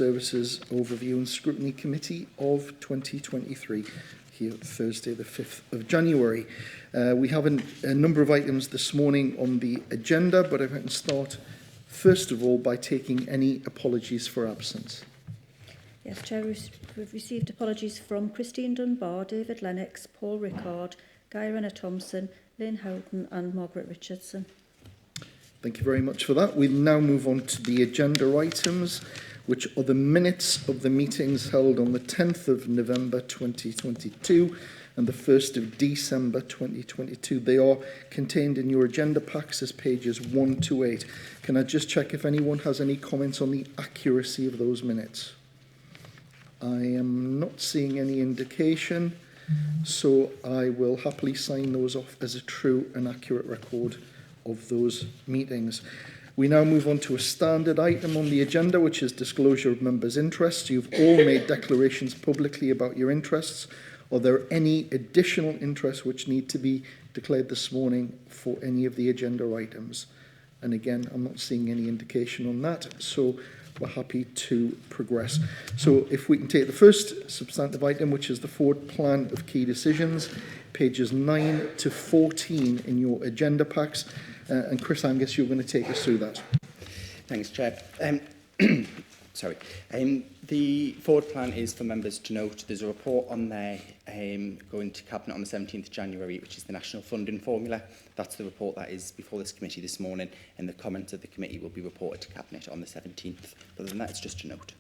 Services Overview and Scrutiny Committee of 2023, here Thursday the 5th of January. We have a number of items this morning on the agenda, but I can start first of all by taking any apologies for absence. Yes, Chair, we've received apologies from Christine Dunbar, David Lennox, Paul Rickard, Guy Renner-Thompson, Lynn Houghton and Margaret Richardson. Thank you very much for that. We'll now move on to the agenda items, which are the minutes of the meetings held on the 10th of November 2022 and the 1st of December 2022. They are contained in your agenda packs as pages 1 to 8. Can I just check if anyone has any comments on the accuracy of those minutes? I am not seeing any indication, so I will happily sign those off as a true and accurate record of those meetings. We now move on to a standard item on the agenda, which is disclosure of members' interests. You've all made declarations publicly about your interests. Are there any additional interests which need to be declared this morning for any of the agenda items? And again, I'm not seeing any indication on that, so we're happy to progress. So if we can take the first substantive item, which is the forward plan of key decisions, pages 9 to 14 in your agenda packs. And Chris Angus, you're going to take us through that. Thanks, Chair. The forward plan is for members to note. There's a report on there going to Cabinet on the 17th of January, which is the National Funding Formula. That's the report that is before this committee this morning, and the comments of the committee will be reported to Cabinet on the 17th. Other than that, it's just a note.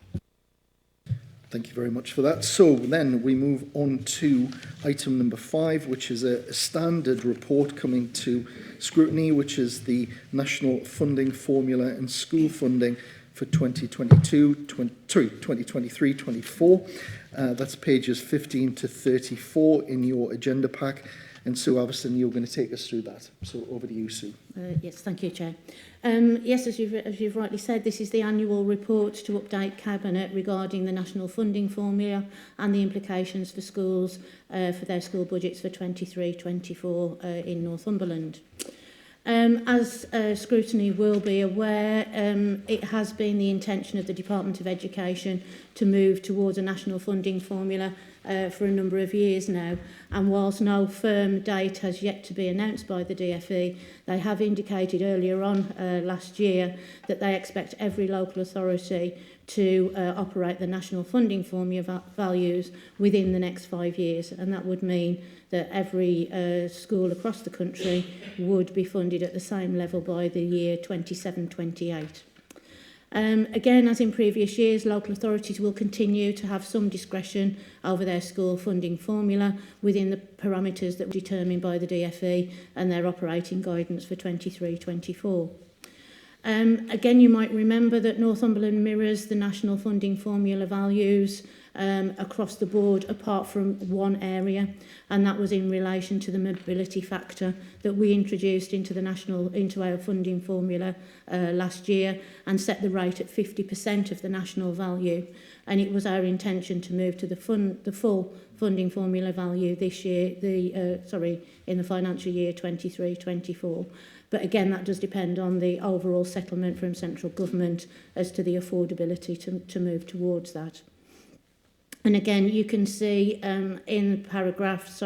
Thank you very much for that. So then we move on to item number 5, which is a standard report coming to scrutiny, which is the National Funding Formula and School Funding for 2023-24. That's pages 15 to 34 in your agenda pack. And Sue Avison, you're going to take us through that. So over to you, Sue. Yes, thank you, Chair. Yes, as you've rightly said, this is the annual report to update Cabinet regarding the National Funding Formula and the implications for schools for their school budgets for 23-24 in Northumberland. As Scrutiny will be aware, it has been the intention of the Department of Education to move towards a national funding formula for a number of years now, and whilst no firm date has yet to be announced by the DFE, they have indicated earlier on last year that they expect every local authority to operate the national funding formula values within the next 5 years, and that would mean that every school across the country would be funded at the same level by the year 27-28. Again, as in previous years, local authorities will continue to have some discretion over their school funding formula within the parameters that were determined by the DFE and their operating guidance for 23-24. Again, you might remember that Northumberland mirrors the national funding formula values across the board, apart from one area, and that was in relation to the mobility factor that we introduced into our funding formula last year and set the rate at 50% of the national value. And it was our intention to move to the full funding formula value this year, in the financial year 23-24. But again, that does depend on the overall settlement from central government as to the affordability to move towards that. And again, you can see in paragraphs,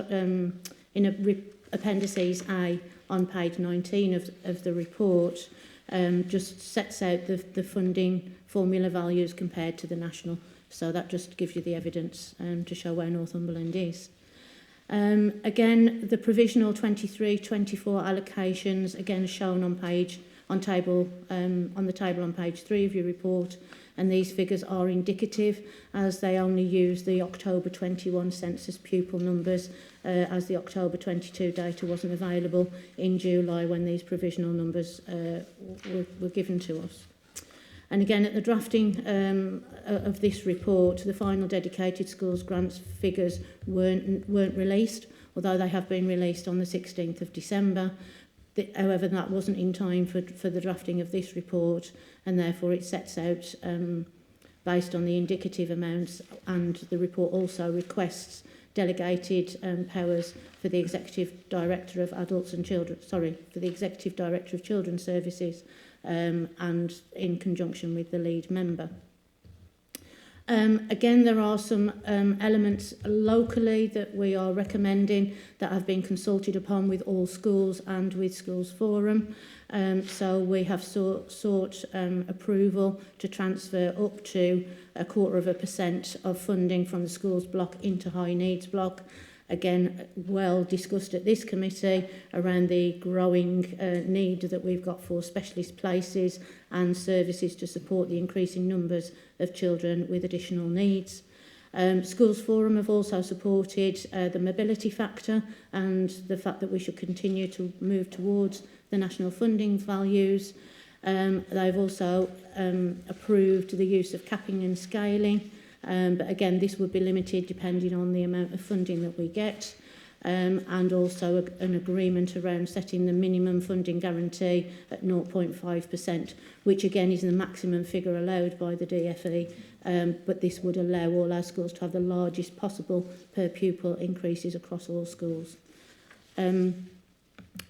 appendices A on page 19 of the report, just sets out the funding formula values compared to the national. So that just gives you the evidence to show where Northumberland is. Again, the provisional 23-24 allocations, again shown on the table on page 3 of your report, and these figures are indicative as they only use the October 21 census pupil numbers as the October 22 data wasn't available in July when these provisional numbers were given to us. And again, at the drafting of this report, the final dedicated schools grants figures weren't released, although they have been released on the 16th of December. However, that wasn't in time for the drafting of this report, and therefore it sets out, based on the indicative amounts, and the report also requests delegated powers for the Executive Director of Children's Services, and in conjunction with the lead member. Again, there are some elements locally that we are recommending that have been consulted upon with all schools and with Schools Forum. So we have sought approval to transfer up to 0.25% of funding from the schools block into high needs block. Again, well discussed at this committee around the growing need that we've got for specialist places and services to support the increasing numbers of children with additional needs. Schools Forum have also supported the mobility factor and the fact that we should continue to move towards the national funding values. They've also approved the use of capping and scaling. But again, this would be limited depending on the amount of funding that we get, and also an agreement around setting the minimum funding guarantee at 0.5%, which again is the maximum figure allowed by the DFE, but this would allow all our schools to have the largest possible per pupil increases across all schools.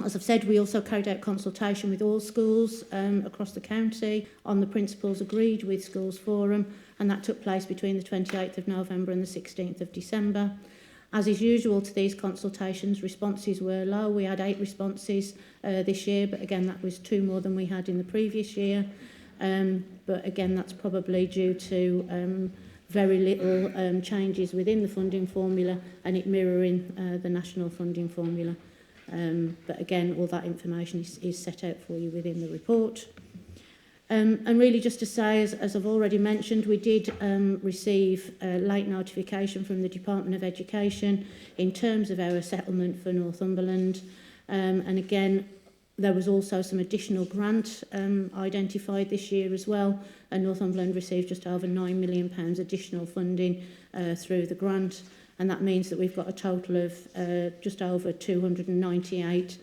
As I've said, we also carried out consultation with all schools across the county on the principles agreed with Schools Forum, and that took place between the 28th of November and the 16th of December. As is usual to these consultations, responses were low. We had 8 responses this year, but again, that was 2 more than we had in the previous year. But again, that's probably due to very little changes within the funding formula and it mirroring the national funding formula. But again, all that information is set out for you within the report. And really just to say, as I've already mentioned, we did receive a late notification from the Department of Education in terms of our settlement for Northumberland. And again, there was also some additional grant identified this year as well, and Northumberland received just over £9 million additional funding through the grant. And that means that we've got a total of just over £298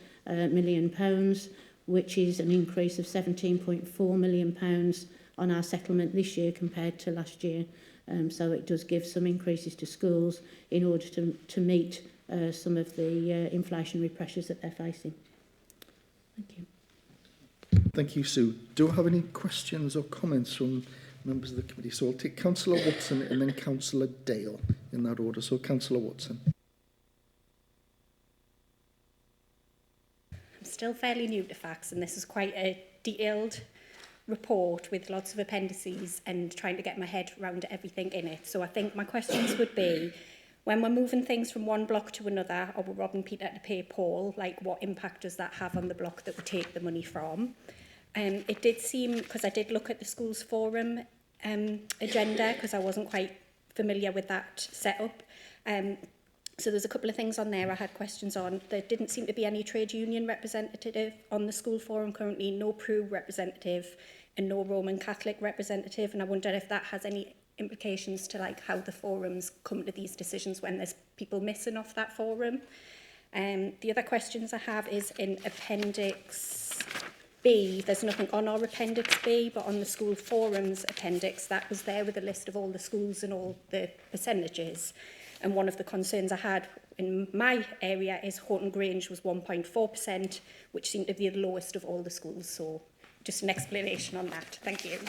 million, which is an increase of £17.4 million on our settlement this year compared to last year. So it does give some increases to schools in order to meet some of the inflationary pressures that they're facing. Thank you. Thank you, Sue. Do I have any questions or comments from members of the committee? So I'll take Councillor Watson and then Councillor Dale in that order. So Councillor Watson. I'm still fairly new to facts, and this is quite a detailed report with lots of appendices and trying to get my head around everything in it. So I think my questions would be, when we're moving things from one block to another, or we're robbing Peter to pay Paul, like what impact does that have on the block that we take the money from? It did seem, because I did look at the Schools Forum agenda, because I wasn't quite familiar with that setup. So there's a couple of things on there I had questions on. There didn't seem to be any trade union representative on the School Forum currently, no Prue representative and no Roman Catholic representative, and I wonder if that has any implications to like how the forums come to these decisions when there's people missing off that forum. The other questions I have is in Appendix B. There's nothing on our Appendix B, but on the School Forums Appendix, that was there with a list of all the schools and all the percentages. And one of the concerns I had in my area is Horton Grange was 1.4%, which seemed to be the lowest of all the schools. So just an explanation on that. Thank you.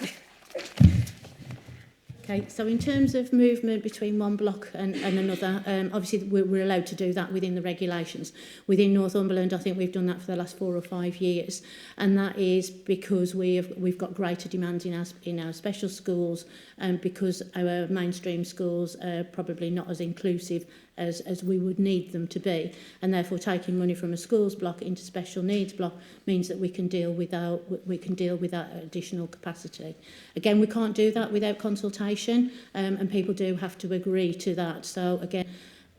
Okay, so in terms of movement between one block and another, obviously we're allowed to do that within the regulations. Within Northumberland, I think we've done that for the last 4 or 5 years, and that is because we've got greater demand in our special schools, and because our mainstream schools are probably not as inclusive as we would need them to be, and therefore taking money from a schools block into special needs block means that we can deal with that additional capacity. Again, we can't do that without consultation, and people do have to agree to that. So again,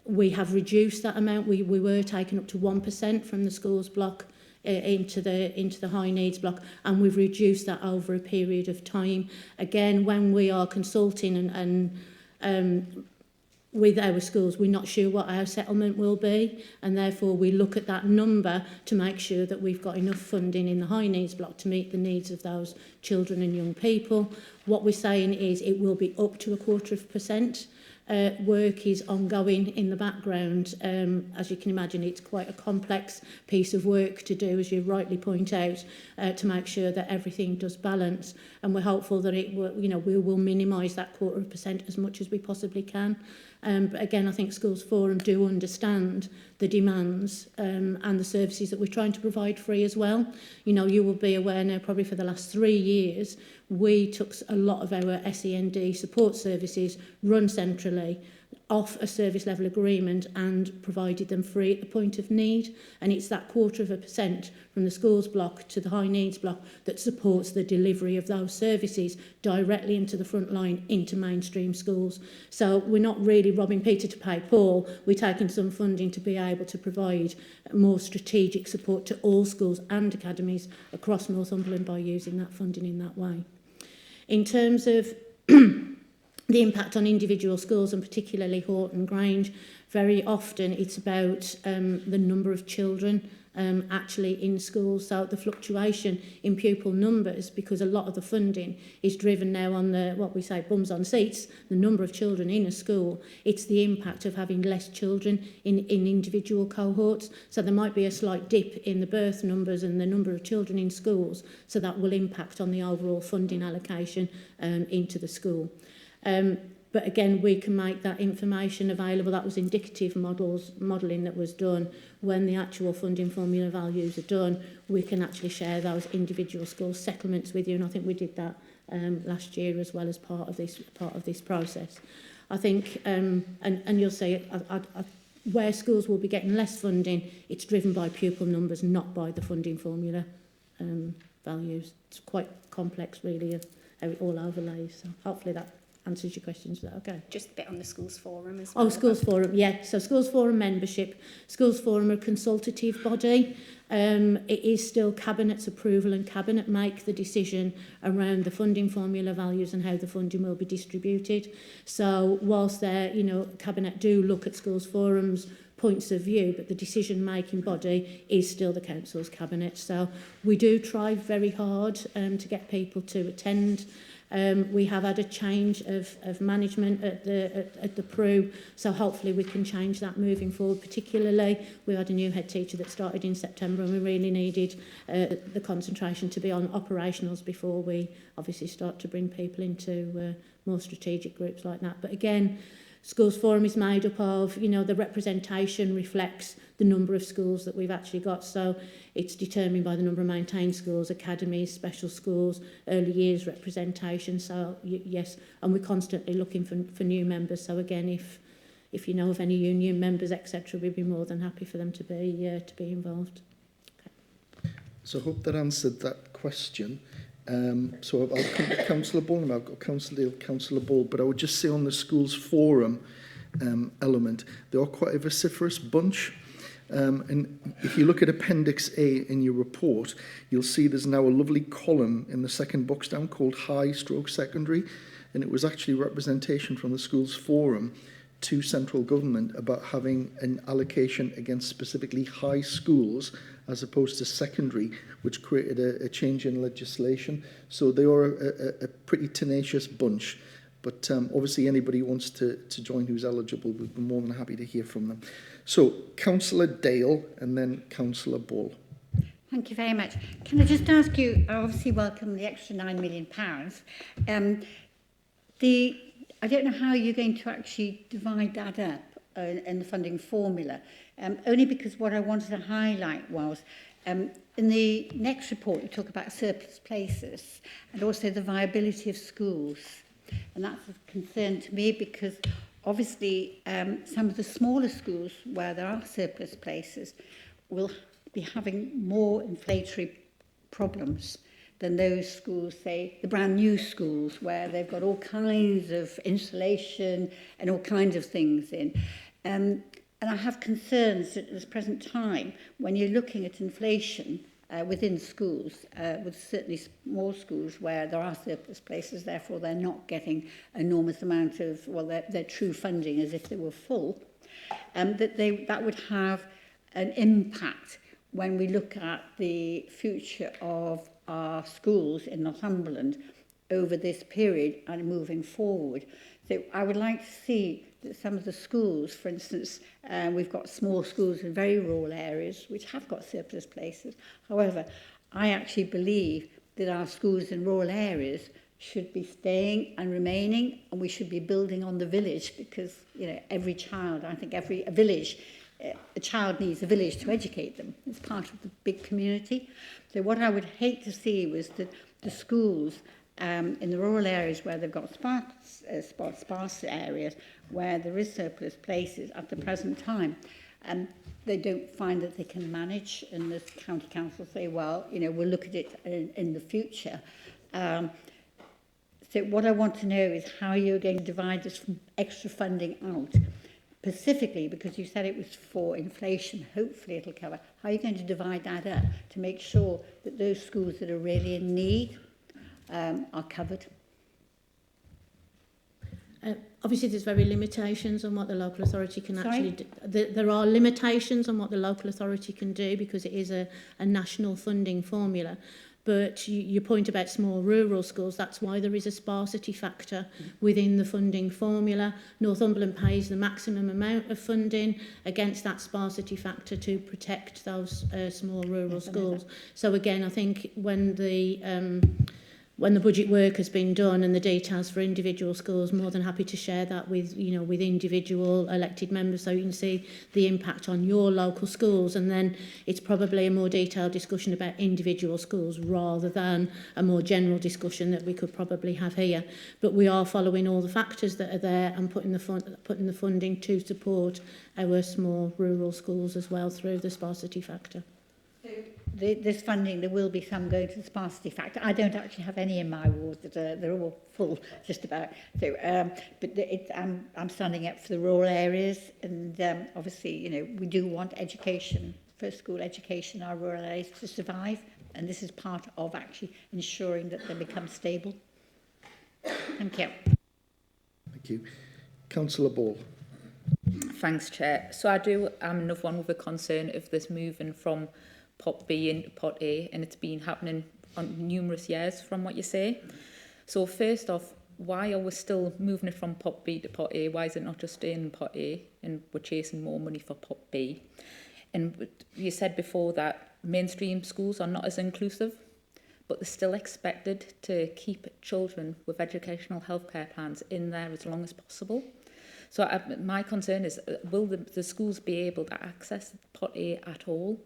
we have reduced that amount. We were taking up to 1% from the schools block into the high needs block, and we've reduced that over a period of time. Again, when we are consulting and with our schools, we're not sure what our settlement will be, and therefore we look at that number to make sure that we've got enough funding in the high needs block to meet the needs of those children and young people. What we're saying is it will be up to 0.25%, work is ongoing in the background. As you can imagine, it's quite a complex piece of work to do, as you rightly point out, to make sure that everything does balance. And we're hopeful that it will, we will minimise that 0.25% as much as we possibly can. But again, I think Schools Forum do understand the demands and the services that we're trying to provide free as well. You will be aware now, probably for the last 3 years, we took a lot of our SEND support services run centrally off a service level agreement and provided them free at the point of need. And it's that 0.25% from the schools block to the high needs block that supports the delivery of those services directly into the front line, into mainstream schools. So we're not really robbing Peter to pay Paul. We're taking some funding to be able to provide more strategic support to all schools and academies across Northumberland by using that funding in that way. In terms of the impact on individual schools, and particularly Horton Grange, very often it's about the number of children actually in schools. So the fluctuation in pupil numbers, because a lot of the funding is driven now on the, what we say, bums on seats, the number of children in a school. It's the impact of having less children in individual cohorts. So there might be a slight dip in the birth numbers and the number of children in schools. So that will impact on the overall funding allocation into the school. But again, we can make that information available. That was indicative modelling that was done. When the actual funding formula values are done, we can actually share those individual school settlements with you. And I think we did that last year as well as part of this process. I think, and you'll see, where schools will be getting less funding, it's driven by pupil numbers, not by the funding formula values. It's quite complex, really, of how it all overlays. So hopefully that answers your questions. Is that okay? Just a bit on the Schools Forum as well. Oh, Schools Forum, yeah. So Schools Forum membership. Schools Forum are a consultative body. It is still Cabinet's approval, and Cabinet make the decision around the funding formula values and how the funding will be distributed. So whilst Cabinet do look at Schools Forum's points of view, but the decision-making body is still the Council's Cabinet. So we do try very hard to get people to attend. We have had a change of management at the PRU, so hopefully we can change that moving forward. Particularly, we had a new head teacher that started in September, and we really needed the concentration to be on operationals before we obviously start to bring people into more strategic groups like that. But again, Schools Forum is made up of, the representation reflects the number of schools that we've actually got. So it's determined by the number of maintained schools, academies, special schools, early years representation. So yes, and we're constantly looking for new members. So again, if you know of any union members, etc., we'd be more than happy for them to be involved. Okay. So I hope that answered that question. So I'll come to Councillor Ball, and I've got Councillor Ball, but I would just say on the Schools Forum element, they are quite a vociferous bunch. And if you look at Appendix A in your report, you'll see there's now a lovely column in the second box down called High/Secondary, and it was actually representation from the Schools Forum to central government about having an allocation against specifically high schools as opposed to secondary, which created a change in legislation. So they are a pretty tenacious bunch. But obviously anybody who wants to join who's eligible, we'd be more than happy to hear from them. So Councillor Dale and then Councillor Ball. Thank you very much. Can I just ask you, I obviously welcome the extra £9 million. I don't know how you're going to actually divide that up in the funding formula, only because what I wanted to highlight was in the next report you talk about surplus places and also the viability of schools, and that's of concern to me because obviously some of the smaller schools where there are surplus places will be having more inflationary problems than those schools, say, the brand new schools, where they've got all kinds of insulation and all kinds of things in. And I have concerns at this present time, when you're looking at inflation within schools, with certainly small schools where there are surplus places, therefore they're not getting enormous amount of, well, their true funding as if they were full, that would have an impact when we look at the future of our schools in Northumberland over this period and moving forward. So I would like to see that some of the schools, for instance, we've got small schools in very rural areas which have got surplus places. However, I actually believe that our schools in rural areas should be staying and remaining, and we should be building on the village, because, you know, every child, I think a village, a child needs a village to educate them. It's part of the big community. So what I would hate to see was that the schools in the rural areas where they've got sparse areas where there is surplus places at the present time, they don't find that they can manage, and the county council say, well, you know, we'll look at it in the future. So what I want to know is how you're going to divide this extra funding out, specifically because you said it was for inflation. Hopefully it'll cover. How are you going to divide that up to make sure that those schools that are really in need are covered? Obviously, there's very limitations on what the local authority can actually do. There are limitations on what the local authority can do because it is a national funding formula. But your point about small rural schools, that's why there is a sparsity factor within the funding formula. Northumberland pays the maximum amount of funding against that sparsity factor to protect those small rural schools. So again, I think when the budget work has been done and the details for individual schools, more than happy to share that with, you know, with individual elected members so you can see the impact on your local schools, and then it's probably a more detailed discussion about individual schools rather than a more general discussion that we could probably have here. But we are following all the factors that are there and putting the funding to support our small rural schools as well through the sparsity factor. This funding, there will be some going to the sparsity factor. I don't actually have any in my ward that they're all full, just about. So, but I'm standing up for the rural areas, and obviously, you know, we do want education, first school education, in our rural areas to survive, and this is part of actually ensuring that they become stable. Thank you. Thank you. Councillor Ball. Thanks, Chair. So I am another one with a concern of this moving from Pot B into Pot A, and it's been happening on numerous years from what you say. So first off, why are we still moving it from Pot B to Pot A? Why is it not just staying in Pot A and we're chasing more money for Pot B? And you said before that mainstream schools are not as inclusive, but they're still expected to keep children with educational healthcare plans in there as long as possible. So my concern is, will the schools be able to access Pot A at all?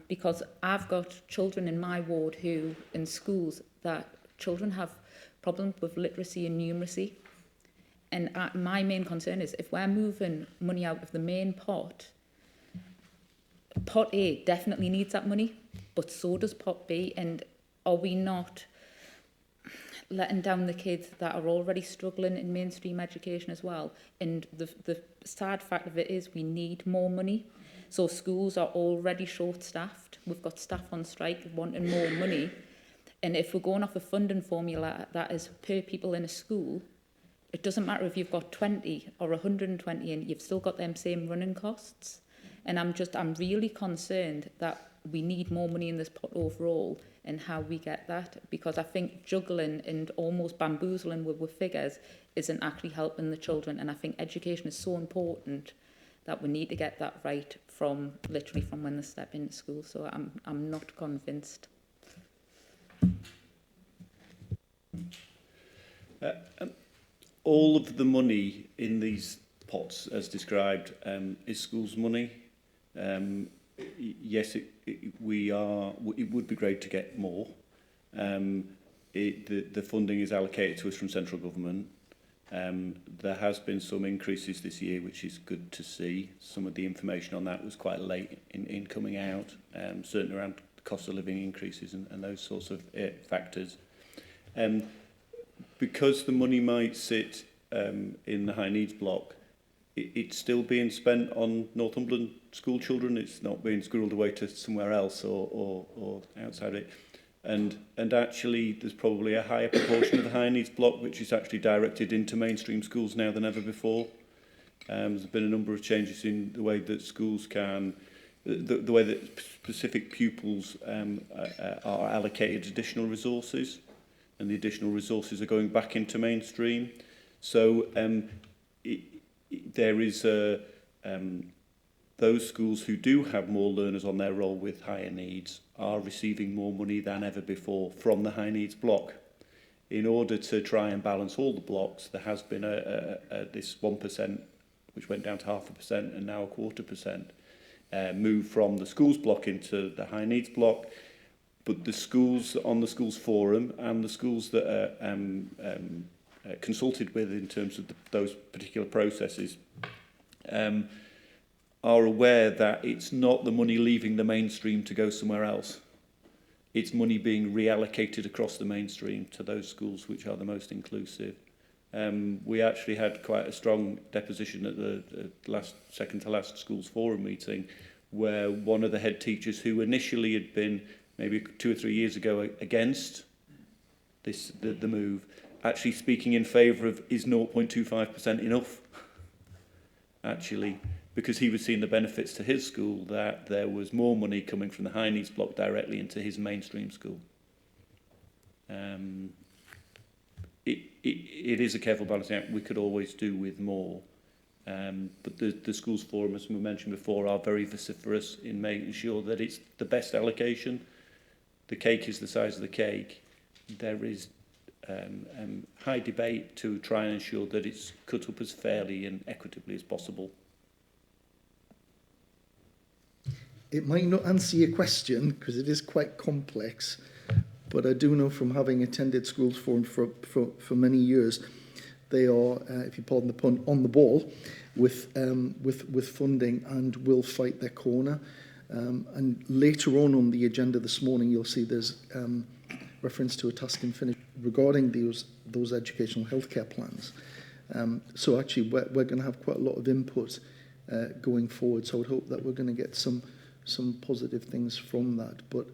Because I've got children in my ward who, in schools, that children have problems with literacy and numeracy. And my main concern is, if we're moving money out of the main pot, Pot A definitely needs that money, but so does Pot B. And are we not letting down the kids that are already struggling in mainstream education as well? And the sad fact of it is we need more money. So schools are already short-staffed. We've got staff on strike wanting more money. And if we're going off a funding formula that is per people in a school, it doesn't matter if you've got 20 or 120 and you've still got them same running costs. And I'm really concerned that we need more money in this pot overall, and how we get that, because I think juggling and almost bamboozling with figures isn't actually helping the children. And I think education is so important that we need to get that right from literally from when they step into school. So I'm not convinced. All of the money in these pots, as described, is schools' money. Yes, it would be great to get more. The funding is allocated to us from central government. There has been some increases this year, which is good to see. Some of the information on that was quite late in coming out, certainly around cost of living increases and those sorts of factors. Because the money might sit in the high needs block, it's still being spent on Northumberland school children. It's not being squirreled away to somewhere else or outside it. And actually, there's probably a higher proportion of the high needs block which is actually directed into mainstream schools now than ever before. There's been a number of changes in the way that schools can, the way that specific pupils are allocated additional resources, and the additional resources are going back into mainstream. So there is those schools who do have more learners on their roll with higher needs are receiving more money than ever before from the high needs block. In order to try and balance all the blocks, there has been this 1%, which went down to 0.5% and now 0.25%, move from the schools block into the high needs block. But the schools on the schools forum and the schools that are consulted with in terms of those particular processes are aware that it's not the money leaving the mainstream to go somewhere else. It's money being reallocated across the mainstream to those schools which are the most inclusive. We actually had quite a strong deposition at the second to last schools forum meeting, where one of the head teachers who initially had been maybe 2 or 3 years ago against the move, actually speaking in favour of is 0.25% enough, actually, because he was seeing the benefits to his school, that there was more money coming from the high needs block directly into his mainstream school. It is a careful balancing act. We could always do with more. But the schools forum, as we mentioned before, are very vociferous in making sure that it's the best allocation. The cake is the size of the cake. There is high debate to try and ensure that it's cut up as fairly and equitably as possible. It might not answer your question because it is quite complex, but I do know from having attended schools forum for many years, they are, if you pardon the pun, on the ball with funding and will fight their corner. And later on the agenda this morning, you'll see there's reference to a task and finish regarding those educational healthcare plans. So actually, we're going to have quite a lot of input going forward. So I would hope that we're going to get some positive things from that. But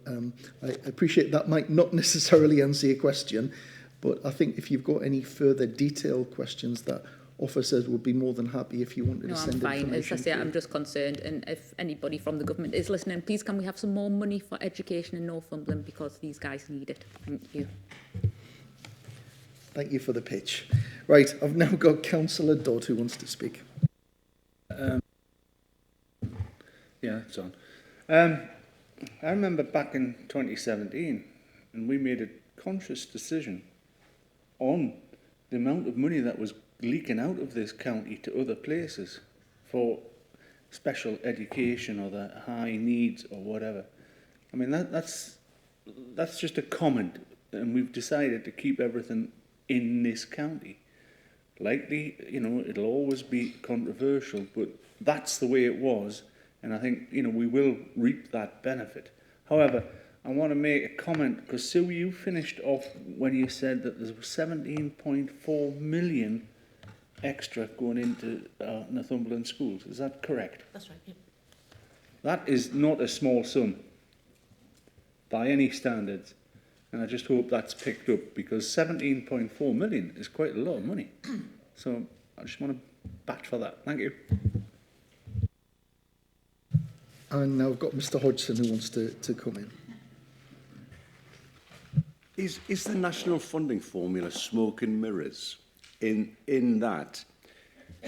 I appreciate that might not necessarily answer your question, but I think if you've got any further detailed questions, that officers would be more than happy if you wanted to send information. No, I'm fine. As I say, I'm just concerned, and if anybody from the government is listening, please can we have some more money for education in Northumberland, because these guys need it. Thank you. Thank you for the pitch. Right, I've now got Councillor Dodd who wants to speak. Yeah, it's on. I remember back in 2017, and we made a conscious decision on the amount of money that was leaking out of this county to other places for special education or the high needs or whatever. I mean, that's just a comment, and we've decided to keep everything in this county. Likely, you know, it'll always be controversial, but that's the way it was. And I think, you know, we will reap that benefit. However, I want to make a comment, because Sue, you finished off when you said that there's 17.4 million extra going into Northumberland schools. Is that correct? That's right, yeah. That is not a small sum by any standards. And I just hope that's picked up, because 17.4 million is quite a lot of money. So I just want to bat for that. Thank you. And now I've got Mr Hodgson who wants to come in. Is the national funding formula smoke and mirrors in that,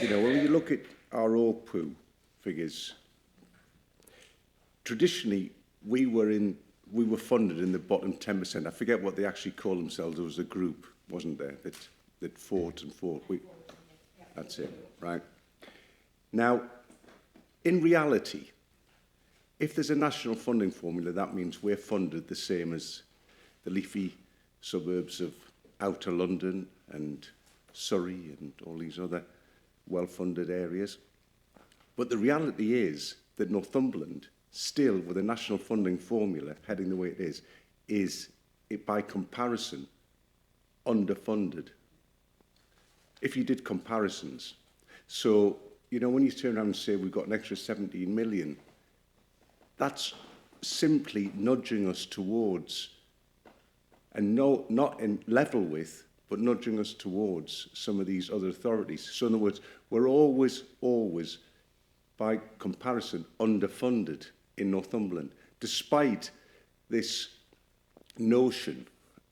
you know, when you look at our OPU figures, traditionally we were funded in the bottom 10%. I forget what they actually call themselves. There was a group, wasn't there, that fought and fought. That's it, right? Now, in reality, if there's a national funding formula, that means we're funded the same as the leafy suburbs of outer London and Surrey and all these other well-funded areas. But the reality is that Northumberland, still with a national funding formula heading the way it is by comparison underfunded. If you did comparisons. So, you know, when you turn around and say we've got an extra 17 million, that's simply nudging us towards, and no, not in level with, but nudging us towards some of these other authorities. So in other words, we're always, by comparison, underfunded in Northumberland, despite this notion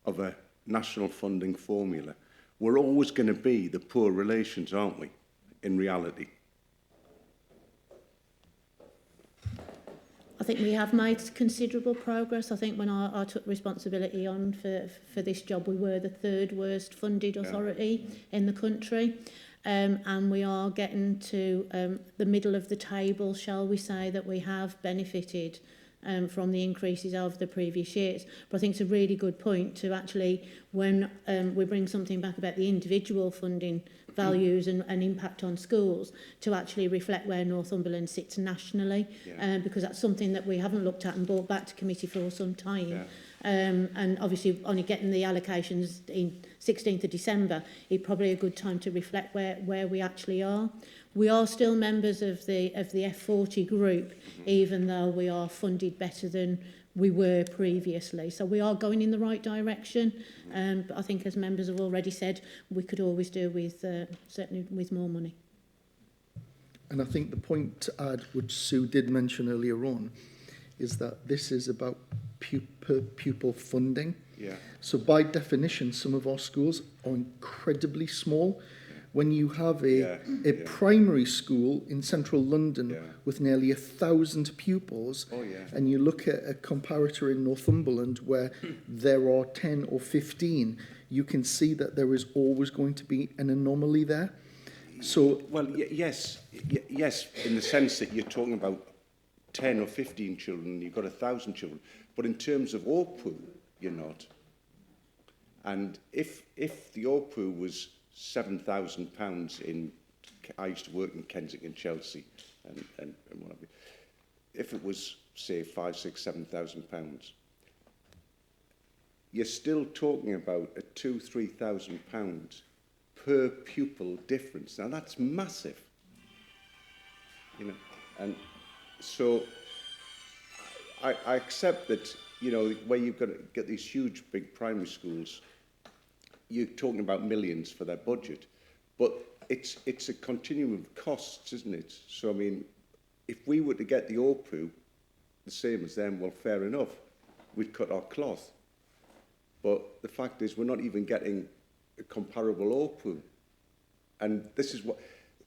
of a national funding formula. we're always going to be the poor relations, aren't we, in reality? I think we have made considerable progress. I think when I took responsibility on for this job, we were the third worst funded authority in the country. And we are getting to the middle of the table, shall we say, that we have benefited from the increases of the previous years. But I think it's a really good point to actually, when we bring something back about the individual funding values and impact on schools, to actually reflect where Northumberland sits nationally, because that's something that we haven't looked at and brought back to committee for some time. Yeah. And obviously only getting the allocations in 16th of December, it's probably a good time to reflect where we actually are. We are still members of the F40 group, even though we are funded better than we were previously. So we are going in the right direction. But I think, as members have already said, we could always do with certainly with more money. And I think the point to add, which Sue did mention earlier on, is that this is about pupil funding. Yeah. So by definition, some of our schools are incredibly small. When you have a primary school in central London with nearly 1,000 pupils, and you look at a comparator in Northumberland where there are 10 or 15, you can see that there is always going to be an anomaly there. So, well, yes, in the sense that you're talking about 10 or 15 children, you've got 1,000 children, but in terms of OPU, you're not. And if the OPU was £7,000 in, I used to work in Kensington, Chelsea, and what have you. If it was, say, £5,000, £6,000, £7,000, you're still talking about a £2,000, £3,000 per pupil difference. Now that's massive, you know. And so I accept that, you know, where you've got to get these huge, big primary schools, you're talking about millions for their budget, but it's a continuum of costs, isn't it? So, I mean, if we were to get the OPU the same as them, well, fair enough, we'd cut our cloth. But the fact is, we're not even getting a comparable OPU. And this is what,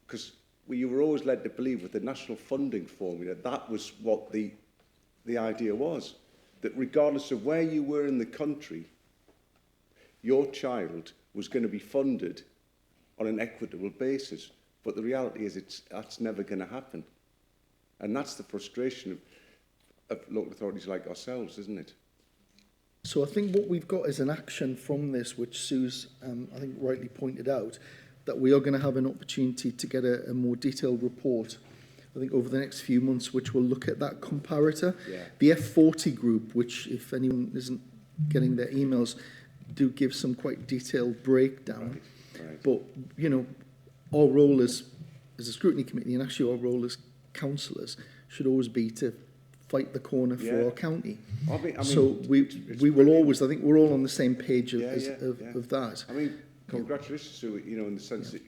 because you were always led to believe with the national funding formula, that was what the idea was, that regardless of where you were in the country, your child was going to be funded on an equitable basis. But the reality is that's never going to happen. And that's the frustration of local authorities like ourselves, isn't it? So I think what we've got is an action from this, which Sue's, I think, rightly pointed out, that we are going to have an opportunity to get a more detailed report, I think, over the next few months, which will look at that comparator. Yeah. The F40 group, which, if anyone isn't getting their emails, do give some quite detailed breakdown. Right. But, you know, our role as a scrutiny committee, and actually our role as councillors, should always be to fight the corner for our county. I mean, so we will always, I think we're all on the same page of that. I mean, congratulations to it, you know, in the sense that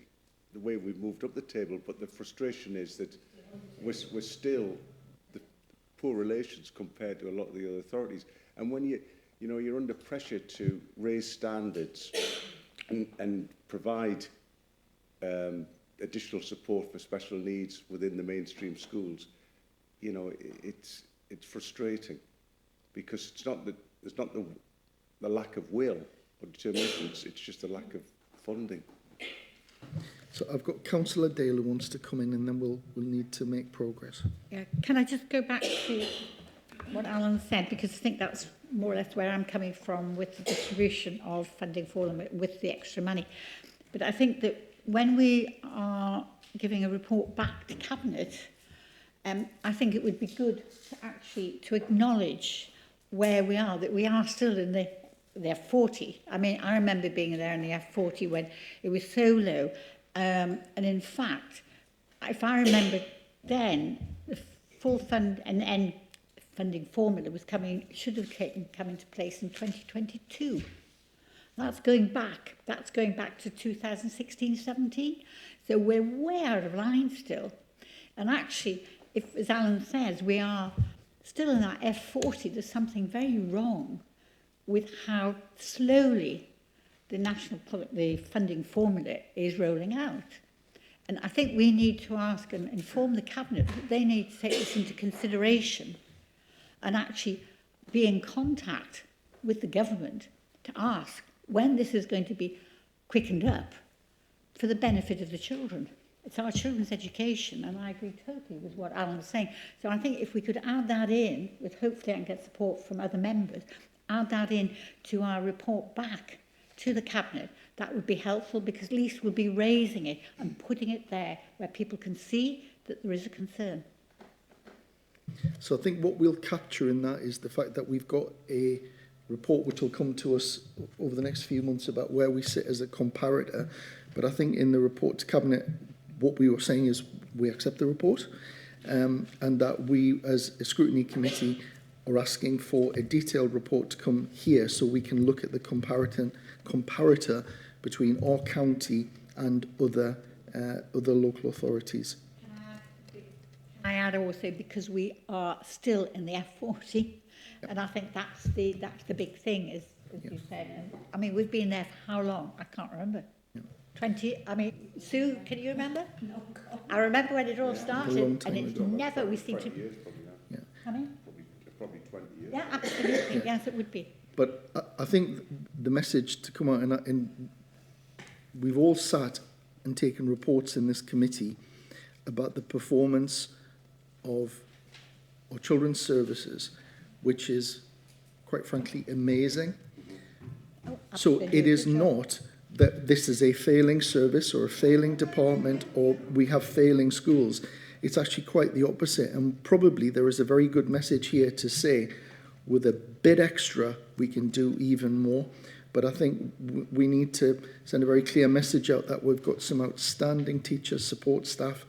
the way we've moved up the table, but the frustration is that we're still the poor relations compared to a lot of the other authorities. And when you know, you're under pressure to raise standards and provide additional support for special needs within the mainstream schools, you know, it's frustrating, because it's not the lack of will or determination, it's just a lack of funding. So I've got Councillor Dale who wants to come in, and then we'll need to make progress. Yeah, can I just go back to what Alan said, because I think that's more or less where I'm coming from with the distribution of funding for them with the extra money. But I think that when we are giving a report back to Cabinet, I think it would be good to actually to acknowledge where we are, that we are still in the F40. I mean, I remember being there in the F40 when it was so low. And in fact, if I remember then, the full fund and end funding formula was should have come into place in 2022. That's going back to 2016-17. So we're way out of line still. And actually, if, as Alan says, we are still in that F40, there's something very wrong with how slowly the funding formula is rolling out. And I think we need to ask and inform the Cabinet that they need to take this into consideration and actually be in contact with the government to ask when this is going to be quickened up for the benefit of the children. It's our children's education, and I agree totally with what Alan was saying. So I think if we could add that in, with hopefully I can get support from other members, add that in to our report back to the Cabinet, that would be helpful, because at least we'll be raising it and putting it there where people can see that there is a concern. So I think what we'll capture in that is the fact that we've got a report which will come to us over the next few months about where we sit as a comparator. But I think in the report to Cabinet, what we were saying is we accept the report, and that we as a scrutiny committee are asking for a detailed report to come here so we can look at the comparator between our county and other local authorities. Can I add also, because we are still in the F40, and I think that's the big thing, is, as you said. And, I mean, we've been there for how long? I can't remember. 20, I mean, Sue, can you remember? No. I remember when it all started, and it's never, we seem to... Yeah. How many? Probably 20 years. Yeah, absolutely. Yes, it would be. But I think the message to come out, and we've all sat and taken reports in this committee about the performance of our children's services, which is, quite frankly, amazing. Oh, so it is not that this is a failing service or a failing department or we have failing schools. It's actually quite the opposite. And probably there is a very good message here to say, with a bit extra, we can do even more. But I think we need to send a very clear message out that we've got some outstanding teachers, support staff,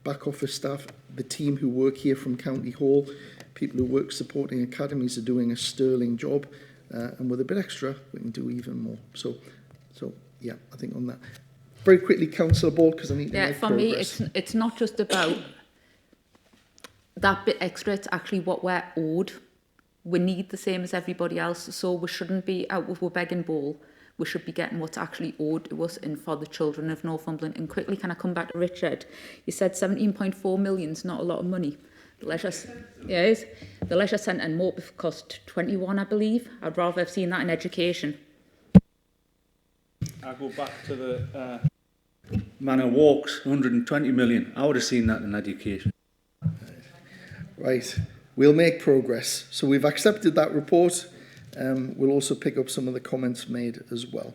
back office staff, the team who work here from County Hall, people who work supporting academies are doing a sterling job. And with a bit extra, we can do even more. So yeah, I think on that. Very quickly, Councillor Ball, because I need to make progress. Me, it's not just about that bit extra, it's actually what we're owed. We need the same as everybody else, so we shouldn't be out with a begging bowl. We should be getting what's actually owed to us and for the children of Northumberland. And quickly, can I come back to Richard? You said 17.4 million is not a lot of money. The leisure centre and Morpeth cost 21, I believe. I'd rather have seen that in education. I go back to the Manor Walks, 120 million. I would have seen that in education. Right, we'll make progress. So we've accepted that report. We'll also pick up some of the comments made as well.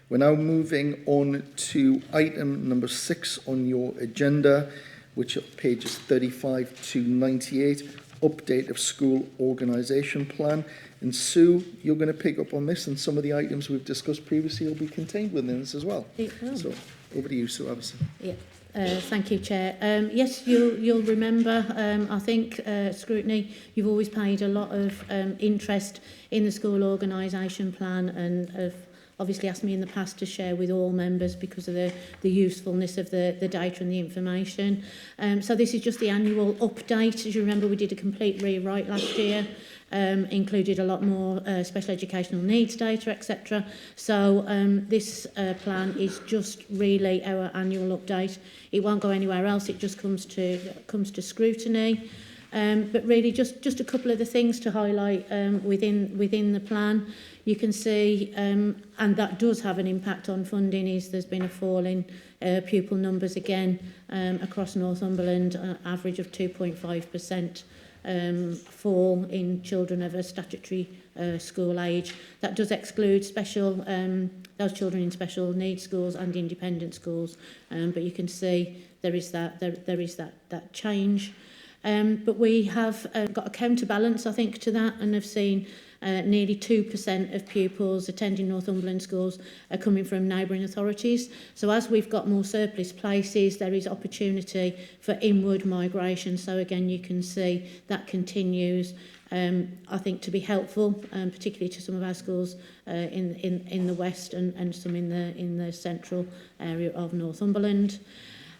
We're now moving on to item number 6 on your agenda, which are pages 35 to 98, update of school organisation plan. And Sue, you're going to pick up on this, and some of the items we've discussed previously will be contained within this as well. It will. So over to you, Sue Avison. Yeah. Thank you, Chair. Yes, you'll remember, I think, Scrutiny, you've always paid a lot of interest in the school organisation plan and have obviously asked me in the past to share with all members because of the usefulness of the data and the information. So this is just the annual update. As you remember, we did a complete rewrite last year. Included a lot more special educational needs data, etc. So this plan is just really our annual update. It won't go anywhere else. It just comes to scrutiny. But really, just a couple of the things to highlight within the plan. You can see, and that does have an impact on funding. Is there's been a fall in pupil numbers again across Northumberland, average of 2.5%. Fall in children of a statutory school age. That does exclude special those children in special needs schools and independent schools, but you can see there is that change. But we have got a counterbalance, I think, to that, and have seen nearly 2% of pupils attending Northumberland schools are coming from neighbouring authorities. So as we've got more surplus places, there is opportunity for inward migration. So again, you can see that continues, I think, to be helpful, particularly to some of our schools in the west and some in the central area of Northumberland.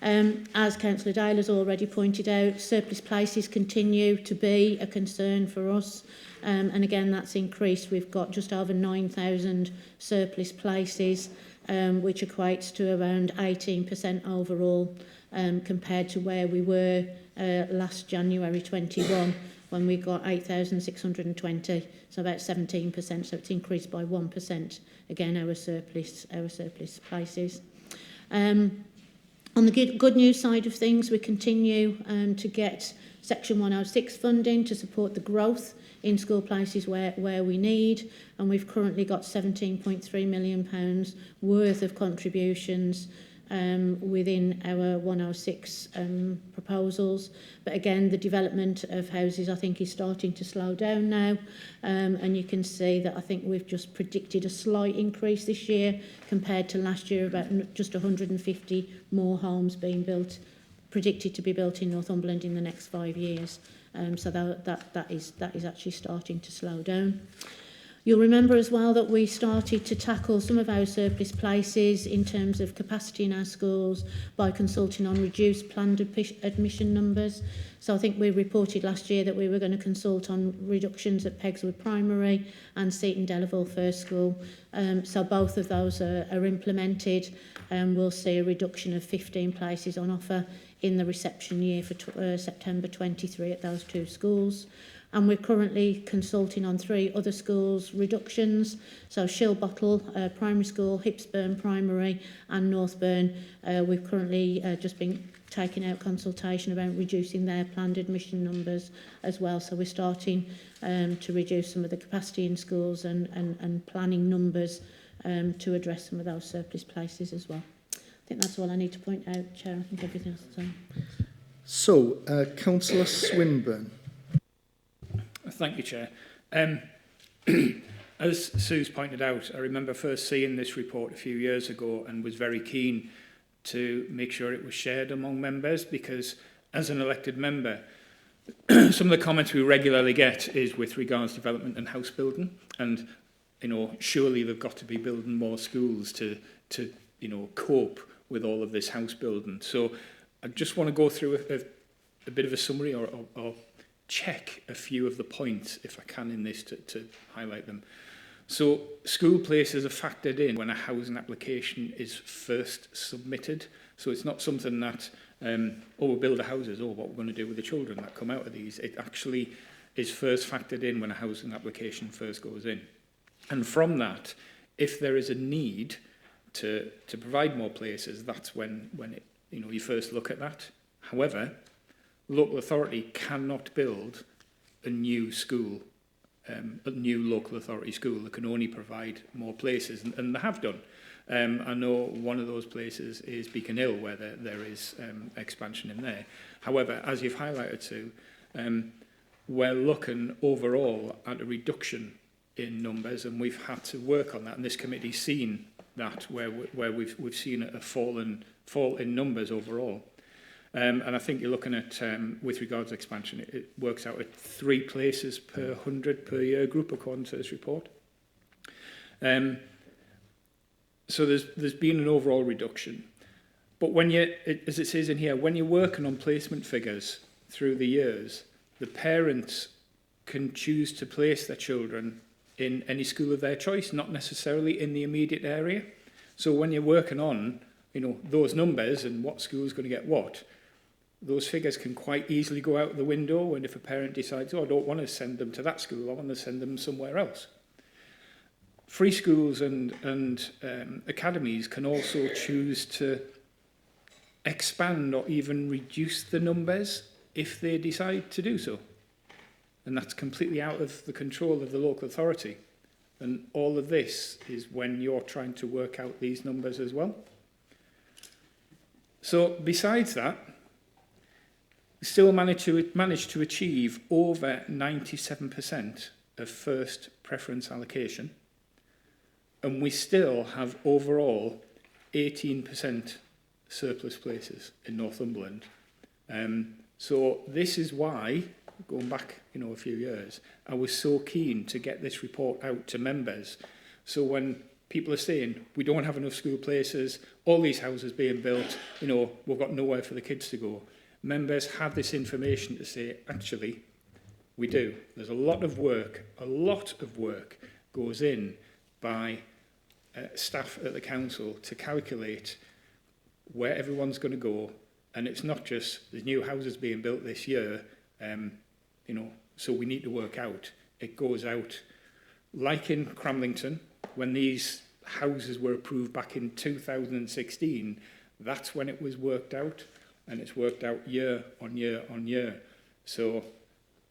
As Councillor Dale has already pointed out, surplus places continue to be a concern for us. And again, that's increased. We've got just over 9,000 surplus places, which equates to around 18% overall, compared to where we were last January 21, when we got 8,620, so about 17%. So it's increased by 1%. Again, our surplus places. On the good news side of things, we continue to get Section 106 funding to support the growth in school places where we need, and we've currently got £17.3 million worth of contributions within our 106 proposals. But again, the development of houses, I think, is starting to slow down now, and you can see that I think we've just predicted a slight increase this year compared to last year, about just 150 more homes being built, predicted to be built in Northumberland in the next 5 years. So that is actually starting to slow down. You'll remember as well that we started to tackle some of our surplus places in terms of capacity in our schools by consulting on reduced planned admission numbers. So I think we reported last year that we were going to consult on reductions at Pegswood Primary and Seaton Delaval First School. So both of those are implemented, and we'll see a reduction of 15 places on offer in the reception year for September 23 at those two schools. And we're currently consulting on 3 other schools' reductions. So Shilbottle Primary School, Hipsburn Primary and Northburn. We've currently just been taking out consultation about reducing their planned admission numbers as well. So we're starting to reduce some of the capacity in schools and planning numbers to address some of those surplus places as well. I think that's all I need to point out, Chair. I think everything else is on. So, Councillor Swinburne. Thank you, Chair. As Sue's pointed out, I remember first seeing this report a few years ago and was very keen to make sure it was shared among members, because as an elected member, some of the comments we regularly get is with regards to development and house building, and surely they've got to be building more schools to cope with all of this house building. So I just want to go through a bit of a summary or check a few of the points, if I can, in this to highlight them. So school places are factored in when a housing application is first submitted. So it's not something that, we'll build the houses, what we're going to do with the children that come out of these. It actually is first factored in when a housing application first goes in. And from that, if there is a need to provide more places, that's when it, you first look at that. However, local authority cannot build a new school, a new local authority school that can only provide more places, and they have done. I know one of those places is Beacon Hill, where there is expansion in there. However, as you've highlighted too, we're looking overall at a reduction in numbers, and we've had to work on that, and this committee's seen that, where we've seen a fall in numbers overall. And I think you're looking at, with regards to expansion, it works out at 3 places per 100 per year group, according to this report. So there's been an overall reduction. But when as it says in here, when you're working on placement figures through the years, the parents can choose to place their children in any school of their choice, not necessarily in the immediate area. So when you're working on, those numbers and what school is going to get what, those figures can quite easily go out the window, and if a parent decides, I don't want to send them to that school, I want to send them somewhere else. Free schools and academies can also choose to expand or even reduce the numbers if they decide to do so. And that's completely out of the control of the local authority. And all of this is when you're trying to work out these numbers as well. So besides that, we still managed to achieve over 97% of first preference allocation. And we still have overall 18% surplus places in Northumberland. So this is why, going back a few years, I was so keen to get this report out to members. So when people are saying, we don't have enough school places, all these houses being built, you know, we've got nowhere for the kids to go. Members have this information to say, actually, we do. There's a lot of work goes in by staff at the council to calculate where everyone's going to go. And it's not just the new houses being built this year, you know, so we need to work out. It goes out, like in Cramlington, when these houses were approved back in 2016, that's when it was worked out, and it's worked out year on year on year. So,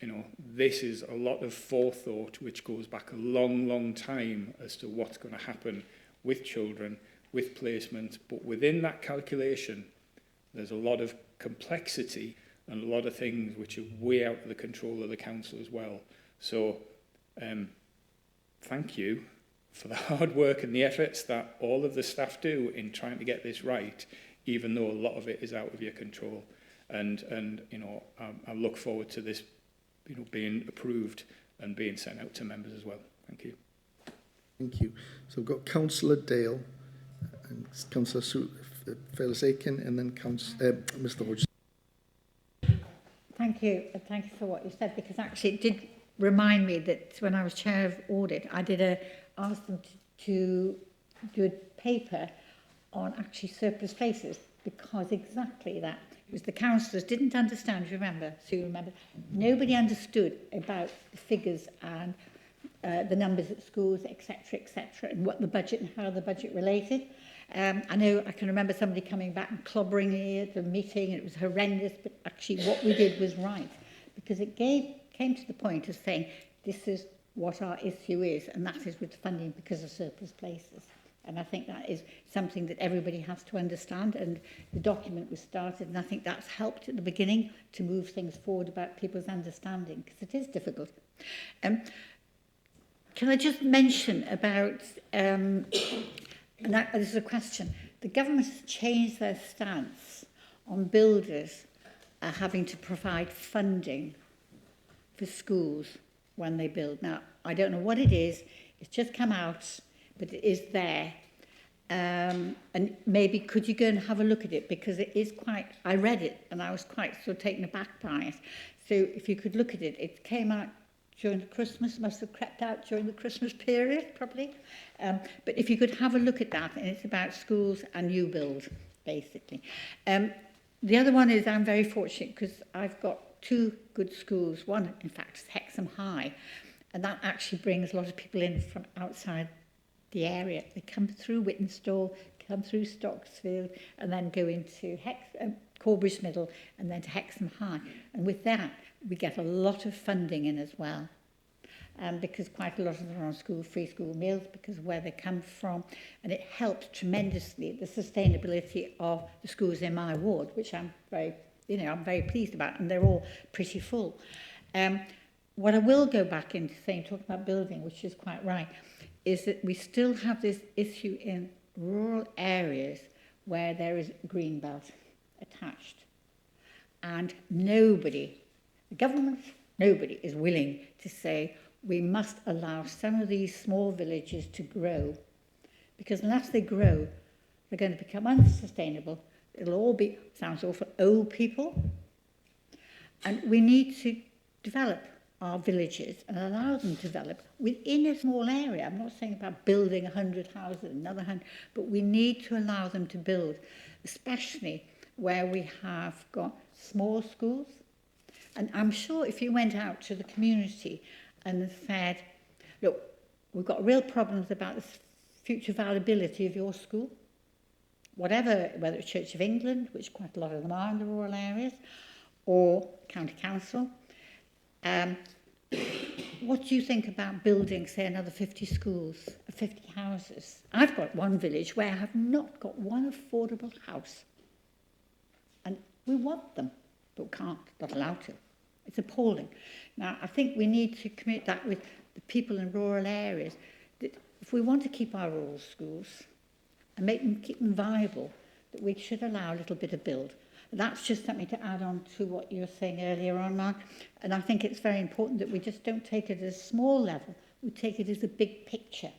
you know, this is a lot of forethought which goes back a long, long time as to what's going to happen with children, with placement. But within that calculation, there's a lot of complexity and a lot of things which are way out of the control of the council as well. So, thank you for the hard work and the efforts that all of the staff do in trying to get this right, even though a lot of it is out of your control. And you know, I look forward to this, you know, being approved and being sent out to members as well. Thank you. Thank you. So we've got Councillor Dale and Councillor Phyllis Aiken, and then Mr Hodgson. Thank you. Thank you for what you said, because actually it did remind me that when I was chair of audit, I did ask them to do a paper on actually surplus places, because exactly that. It was the councillors didn't understand, remember, Sue, remember, nobody understood about the figures and the numbers at schools, etc., and what the budget and how the budget related. I know I can remember somebody coming back and clobbering me at the meeting, and it was horrendous, but actually what we did was right, because it came to the point of saying this is what our issue is, and that is with funding because of surplus places. And I think that is something that everybody has to understand, and the document was started, and I think that's helped at the beginning to move things forward about people's understanding, because it is difficult. Can I just mention about, and this is a question, the government has changed their stance on builders having to provide funding for schools when they build. Now, I don't know what it is, it's just come out, but it is there. And maybe could you go and have a look at it, because it is quite, I read it and I was quite sort of taken aback by it. So if you could look at it, it came out during the Christmas, must have crept out during the Christmas period, probably. But if you could have a look at that, and it's about schools and new build, basically. The other one is I'm very fortunate because I've got two good schools. One, in fact, is Hexham High, and that actually brings a lot of people in from outside the area. They come through Whittenstall, come through Stocksfield, and then go into Corbridge Middle, and then to Hexham High. And with that, we get a lot of funding in as well, because quite a lot of them are on free school meals because of where they come from, and it helps tremendously the sustainability of the schools in my ward, which I'm very pleased about, and they're all pretty full. What I will go back into saying, talking about building, which is quite right, is that we still have this issue in rural areas where there is green belt attached, and nobody, the government, nobody is willing to say we must allow some of these small villages to grow, because unless they grow, they're going to become unsustainable. It'll all be, sounds awful, old people, and we need to develop our villages and allow them to develop within a small area. I'm not saying about building 100 houses, another 100, but we need to allow them to build, especially where we have got small schools. And I'm sure if you went out to the community and said, look, we've got real problems about the future viability of your school, whatever, whether it's Church of England, which quite a lot of them are in the rural areas, or County Council, what do you think about building, say, another 50 schools, 50 houses? I've got one village where I have not got one affordable house. And we want them, but we can't, not allowed to. It's appalling. Now, I think we need to commit that with the people in rural areas, that if we want to keep our rural schools and keep them viable, that we should allow a little bit of build. That's just something to add on to what you were saying earlier on, Mark. And I think it's very important that we just don't take it at a small level. We take it as a big picture.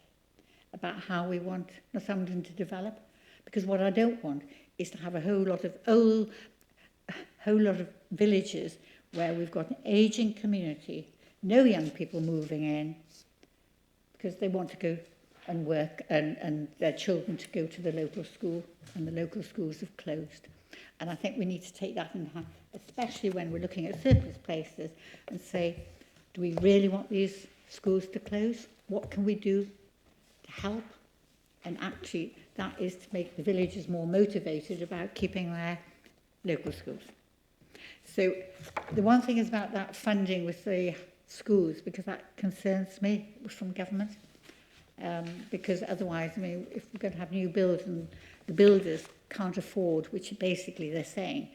about how we want Northumberland to develop. Because what I don't want is to have a whole lot of villages where we've got an ageing community, no young people moving in, because they want to go and work and their children to go to the local school, and the local schools have closed. And I think we need to take that in hand, especially when we're looking at surplus places, and say, do we really want these schools to close? What can we do to help? And actually, that is to make the villagers more motivated about keeping their local schools. So the one thing is about that funding with the schools, because that concerns me from government. Because otherwise, I mean, if we're going to have new builds and the builders can't afford, which basically they're saying,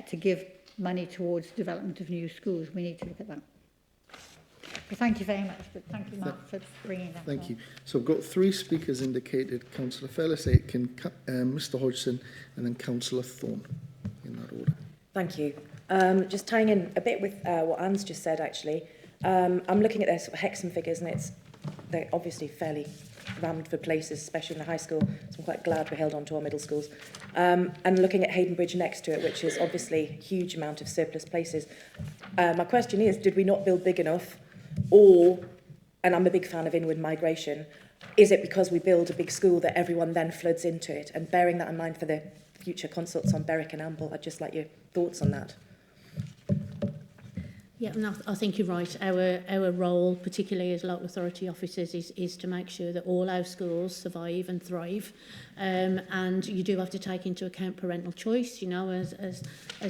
to give money towards development of new schools, we need to look at that. But thank you very much. But thank you, Mark, for bringing that Thank on. you. So I've got 3 speakers indicated: Councillor Fellis Aitken, Mr Hodgson, and then Councillor Thorne, in that order. Thank you. Just tying in a bit with what Anne's just said, actually. I'm looking at their sort of Hexham figures, and they're obviously fairly rammed for places, especially in the high school. So I'm quite glad we held on to our middle schools. And looking at Hayden Bridge next to it, which is obviously a huge amount of surplus places. My question is, did we not build big enough? Or, and I'm a big fan of inward migration, is it because we build a big school that everyone then floods into it? And bearing that in mind for the future consults on Berwick and Amble, I'd just like your thoughts on that. Yeah, and I think you're right. Our role, particularly as local authority officers, is to make sure that all our schools survive and thrive. And you do have to take into account parental choice. You know, as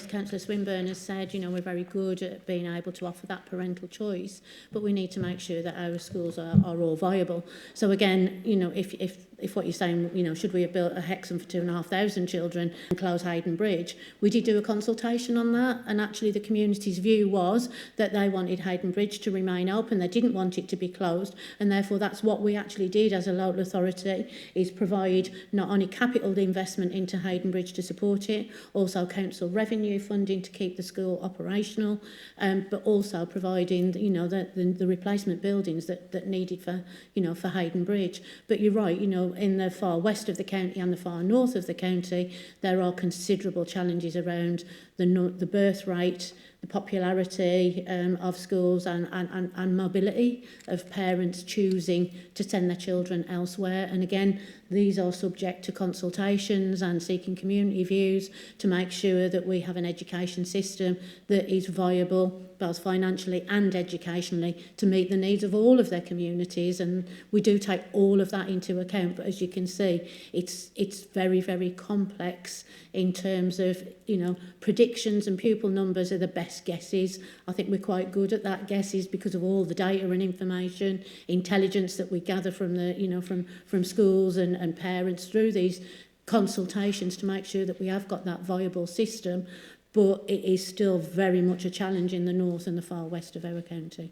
Councillor Swinburne has said, you know, we're very good at being able to offer that parental choice, but we need to make sure that our schools are all viable. So again, you know, if what you're saying, you know, should we have built a Hexham for 2,500 children and close Hayden Bridge? We did do a consultation on that, and actually the community's view was that they wanted Hayden Bridge to remain open. They didn't want it to be closed, and therefore that's what we actually did as a local authority, is provide not only capital investment into Hayden Bridge to support it, also council revenue funding to keep the school operational, but also providing, you know, the replacement buildings that needed for, you know, for Hayden Bridge. But you're right, you know, in the far west of the county and the far north of the county, there are considerable challenges around the birth rate, the popularity of schools and mobility of parents choosing to send their children elsewhere. And again, these are subject to consultations and seeking community views to make sure that we have an education system that is viable both financially and educationally to meet the needs of all of their communities. And we do take all of that into account, but as you can see, it's very, very complex in terms of, you know, predictions, and pupil numbers are the best guesses. I think we're quite good at that guesses because of all the data and information, intelligence that we gather from the, you know, from schools and parents through these consultations to make sure that we have got that viable system. But it is still very much a challenge in the north and the far west of our county.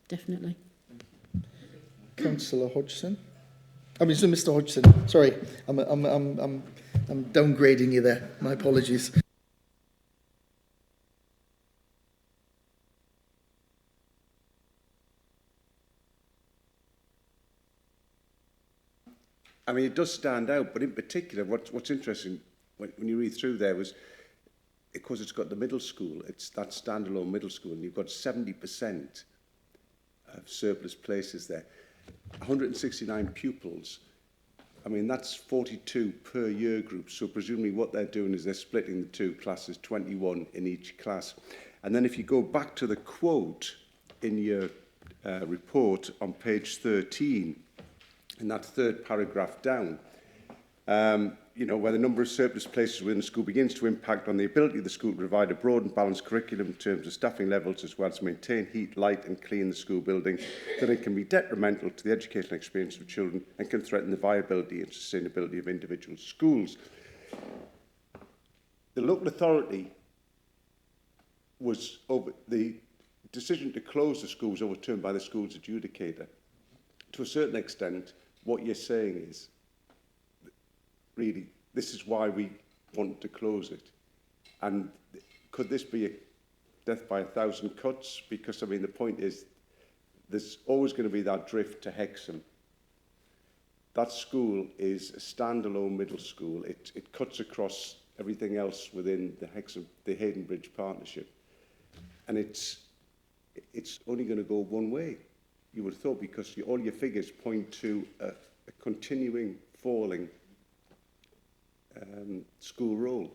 Definitely. Councillor Hodgson. I mean, so Mr Hodgson. Sorry, I'm downgrading you there. My apologies. I mean, it does stand out, but in particular, what's interesting when you read through there was, because it's got the middle school, it's that standalone middle school, and you've got 70% of surplus places there. 169 pupils. I mean, that's 42 per year group, so presumably what they're doing is they're splitting the two classes, 21 in each class. And then if you go back to the quote in your report on page 13, in that third paragraph down, you know, where the number of surplus places within the school begins to impact on the ability of the school to provide a broad and balanced curriculum in terms of staffing levels, as well as maintain heat, light and clean the school building, then it can be detrimental to the educational experience of children and can threaten the viability and sustainability of individual schools. The local authority was over, the decision to close the school was overturned by the school's adjudicator. To a certain extent, what you're saying is, really, this is why we want to close it. And could this be a death by 1,000 cuts? Because, I mean, the point is, there's always going to be that drift to Hexham. that school is a standalone middle school. It cuts across everything else within the Hayden Bridge Partnership. And it's only going to go one way, you would have thought, because all your figures point to a continuing falling school roll.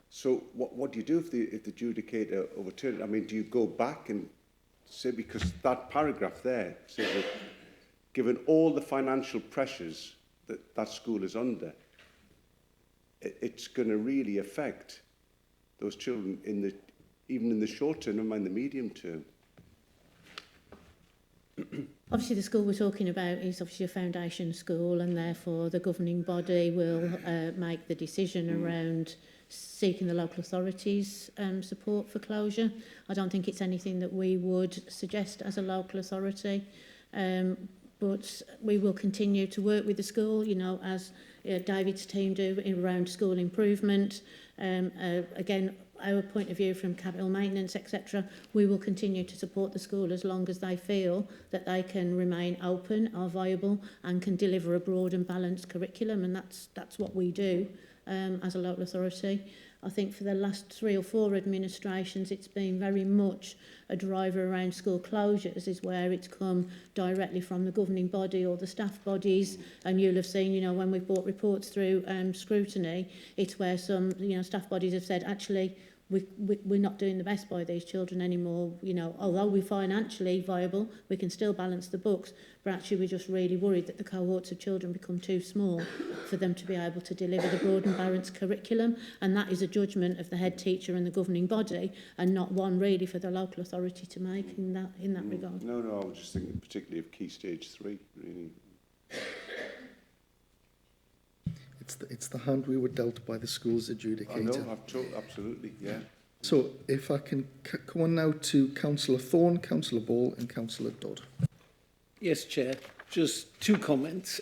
So what do you do if the adjudicator overturns it? I mean, do you go back and say, because that paragraph there says that given all the financial pressures that school is under, it's going to really affect those children even in the short term, never mind the medium term. Obviously, the school we're talking about is obviously a foundation school, and therefore the governing body will make the decision around seeking the local authorities' support for closure. I don't think it's anything that we would suggest as a local authority, but we will continue to work with the school, you know, as David's team do around school improvement. Again, our point of view from capital maintenance, etc., we will continue to support the school as long as they feel that they can remain open, are viable, and can deliver a broad and balanced curriculum, and that's what we do as a local authority. I think for the last 3 or 4 administrations, it's been very much a driver around school closures, is where it's come directly from the governing body or the staff bodies. And you'll have seen, you know, when we've brought reports through Scrutiny, it's where some, you know, staff bodies have said, actually, we're not doing the best by these children anymore. You know, although we're financially viable, we can still balance the books, but actually we're just really worried that the cohorts of children become too small for them to be able to deliver the broad and balanced curriculum, and that is a judgment of the head teacher and the governing body, and not one really for the local authority to make in that regard. No, I was just thinking particularly of Key Stage 3, really. It's the hand we were dealt by the school's adjudicator. I know, absolutely, yeah. So if I can come on now to Councillor Thorne, Councillor Ball and Councillor Dodd. Yes, Chair. Just 2 comments.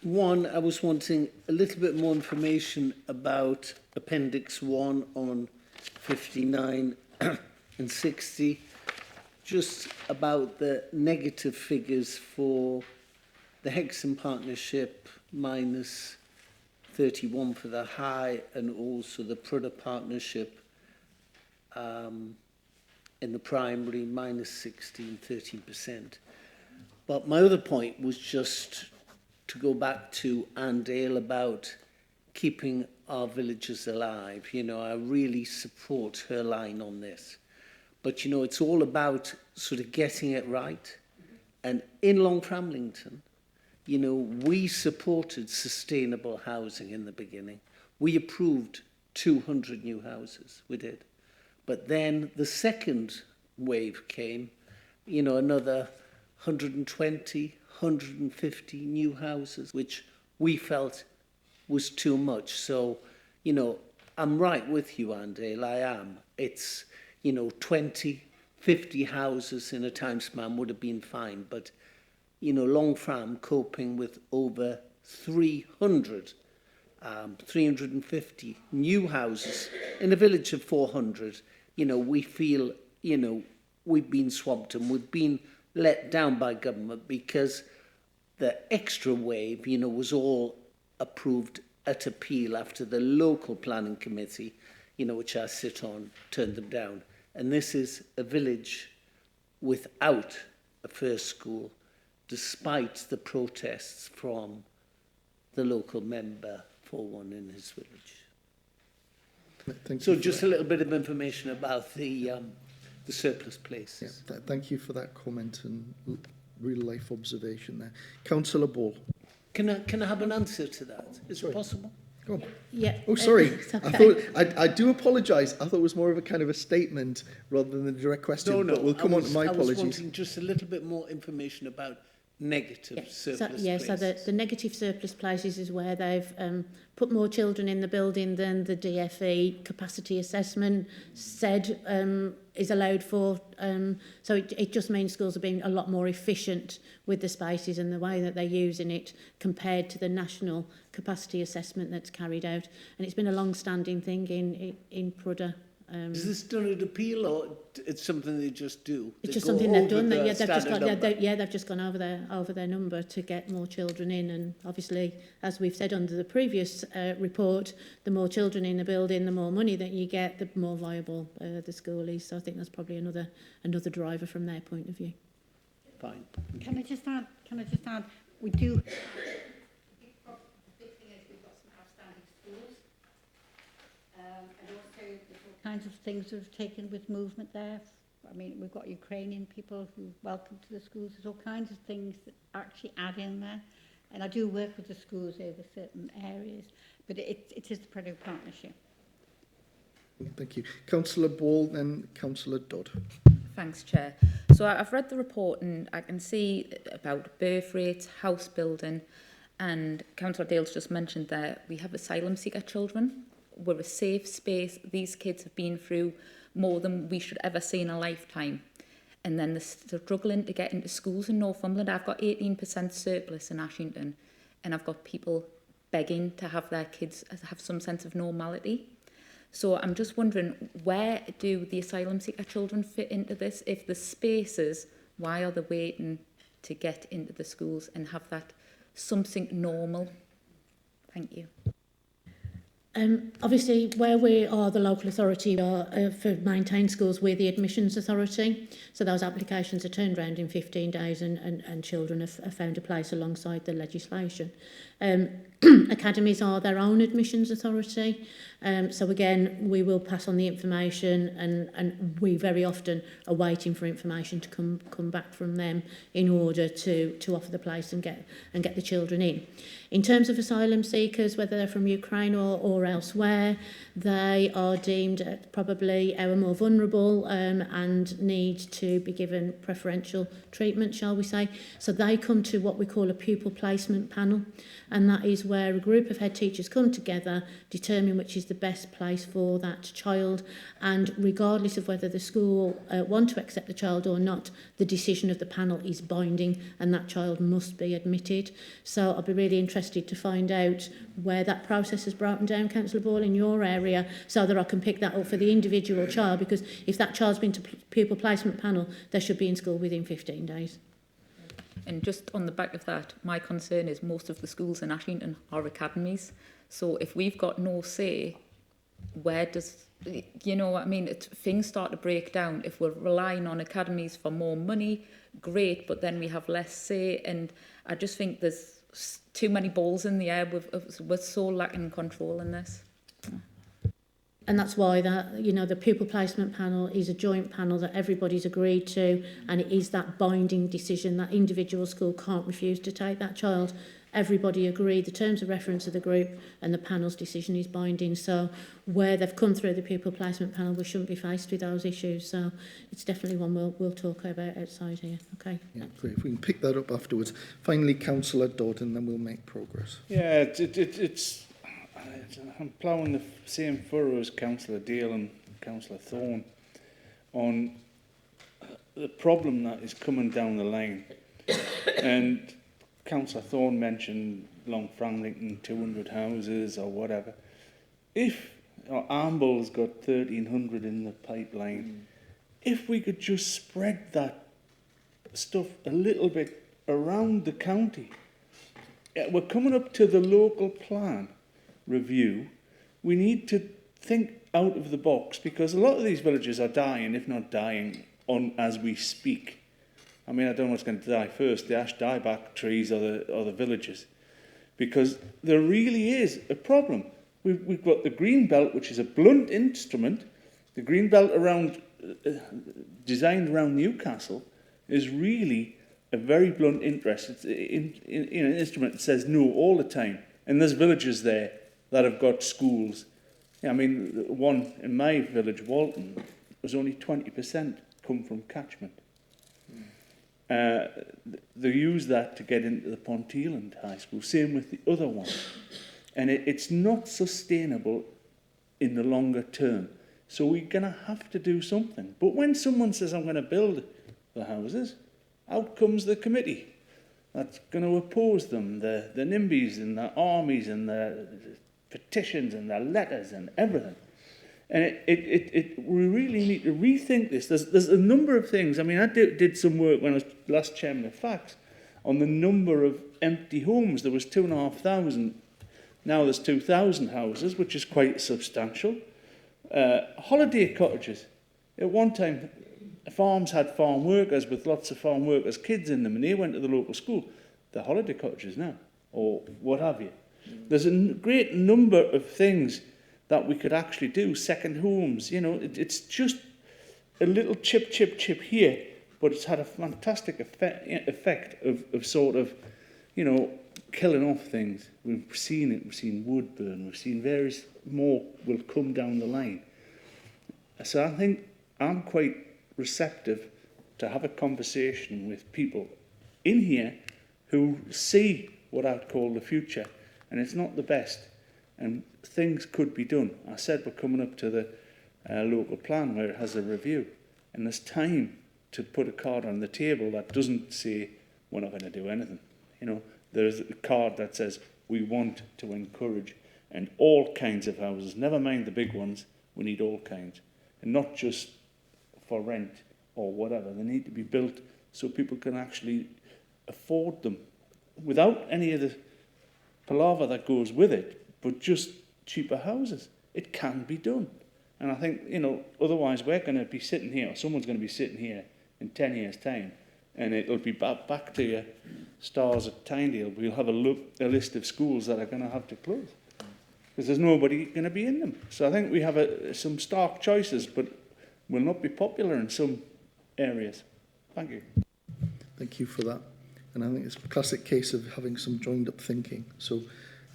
One, I was wanting a little bit more information about Appendix 1 on 59 and 60, just about the negative figures for the Hexham Partnership minus 31 for the high, and also the Prudhoe Partnership in the primary minus 13%. But my other point was just to go back to Anne Dale about keeping our villages alive. You know, I really support her line on this. But, you know, it's all about sort of getting it right. And in Long Framlington, you know, we supported sustainable housing in the beginning. We approved 200 new houses, we did. But then the second wave came, you know, another 120, 150 new houses, which we felt was too much. So, you know, I'm right with you, Andale, I am. It's, you know, 20, 50 houses in a time span would have been fine, but you know, Long Fram coping with over 350 new houses in a village of 400. You know, we feel, you know, we've been swamped and we've been let down by government because the extra wave, you know, was all approved at appeal after the local planning committee, you know, which I sit on, turned them down. And this is a village without a first school, despite the protests from the local member for one in his village. So just a little bit of information about the surplus places. Yeah, thank you for that comment and real life observation there. Councillor Ball. Can I have an answer to that? Is it possible? Go on. Yeah. Oh, sorry. Okay. I do apologise. I thought it was more of a kind of a statement rather than a direct question. No, but we'll come on to my apologies. I was wanting just a little bit more information about negative surplus places. So the negative surplus places is where they've put more children in the building than the DFE capacity assessment said is allowed for. So it just means schools are being a lot more efficient with the spaces and the way that they're using it compared to the national capacity assessment that's carried out. And it's been a long-standing thing in Prudhoe Is this done at appeal, or it's something they just do? It's They just go something they've over done. the They've just standard got, number? they've just gone over their number to get more children in. And obviously, as we've said under the previous report, the more children in the building, the more money that you get, the more viable the school is. So I think that's probably another driver from their point of view. Fine. Can I just add, we do... And also there's all kinds of things that have taken with movement there. I mean, we've got Ukrainian people who welcome to the schools. There's all kinds of things that actually add in there. And I do work with the schools over certain areas, but it is the Prado partnership. Thank you. Councillor Ball, then Councillor Dodd. Thanks, Chair. So I've read the report and I can see about birth rates, house building, and Councillor Dale's just mentioned there we have asylum seeker children. We're a safe space. These kids have been through more than we should ever see in a lifetime. And then they're struggling to get into schools in Northumberland. I've got 18% surplus in Ashington, and I've got people begging to have their kids have some sense of normality. So I'm just wondering, where do the asylum seeker children fit into this? If the spaces, why are they waiting to get into the schools and have that something normal? Thank you. Obviously, where we are the local authority for maintained schools, we're the admissions authority. So those applications are turned around in 15 days and children have found a place alongside the legislation. Academies are their own admissions authority. So again, we will pass on the information and we very often are waiting for information to come back from them in order to offer the place and get the children in. In terms of asylum seekers, whether they're from Ukraine or elsewhere, they are deemed probably our more vulnerable and need to be given preferential treatment, shall we say. So they come to what we call a pupil placement panel, and that is where a group of head teachers come together, determine which is the best place for that child, and regardless of whether the school want to accept the child or not, the decision of the panel is binding and that child must be admitted. So I'll be really interested to find out where that process has broken down, Councillor Ball, in your area, so that I can pick that up for the individual child, because if that child's been to pupil placement panel, they should be in school within 15 days. And just on the back of that, my concern is most of the schools in Ashington are academies. So if we've got no say, where does, you know what I mean, things start to break down. If we're relying on academies for more money, great, but then we have less say. And I just think there's too many balls in the air. We're so lacking control in this. And that's why that, you know, the pupil placement panel is a joint panel that everybody's agreed to, and it is that binding decision that individual school can't refuse to take that child. Everybody agreed, the terms of reference of the group and the panel's decision is binding. So where they've come through the pupil placement panel, we shouldn't be faced with those issues. So it's definitely one we'll talk about outside here. Okay. Yeah, great. If we can pick that up afterwards. Finally, Councillor Dodd, and then we'll make progress. Yeah, it's I'm ploughing the same furrow as Councillor Dale and Councillor Thorne on the problem that is coming down the line. And Councillor Thorne mentioned Long Franklin, 200 houses or whatever. If Armbole's got 1,300 in the pipeline, if we could just spread that stuff a little bit around the county. We're coming up to the local plan review. We need to think out of the box, because a lot of these villages are dying, if not dying, on as we speak. I mean, I don't know what's going to die first, the ash dieback trees or the villages, because there really is a problem. We've got the green belt, which is a blunt instrument. The green belt around designed around Newcastle is really a very blunt interest. It's in an instrument that says no all the time, and there's villages there that have got schools. Yeah, I mean, one in my village, Walton, was only 20% come from catchment. They use that to get into the Ponteland High School, same with the other one. And it's not sustainable in the longer term. So we're going to have to do something. But when someone says, I'm going to build the houses, out comes the committee that's going to oppose them, the NIMBYs and the armies and the petitions and the letters and everything. And we really need to rethink this. There's a number of things. I mean, I did some work when I was last chairman of Facts on the number of empty homes. There was 2,500. Now there's 2,000 houses, which is quite substantial. Holiday cottages. At one time, farms had farm workers with lots of farm workers' kids in them, and they went to the local school. They're holiday cottages now, or what have you. There's a great number of things that we could actually do. Second homes, you know, it's just a little chip here, but it's had a fantastic effect of sort of, you know, killing off things. We've seen it. We've seen wood burn. We've seen various more will come down the line. So I think I'm quite receptive to have a conversation with people in here who see what I'd call the future, and it's not the best, and things could be done. I said we're coming up to the local plan where it has a review, and there's time to put a card on the table that doesn't say we're not going to do anything. You know, there's a card that says we want to encourage, and all kinds of houses, never mind the big ones, we need all kinds, and not just for rent or whatever. They need to be built so people can actually afford them without any of the palaver that goes with it, but just cheaper houses. It can be done. And I think, you know, otherwise we're going to be sitting here, or someone's going to be sitting here in 10 years' time, and it'll be back to your stars at Tynedale. We'll have a list of schools that are going to have to close because there's nobody going to be in them. So I think we have some stark choices, but will not be popular in some areas. Thank you. Thank you for that. And I think it's a classic case of having some joined-up thinking. So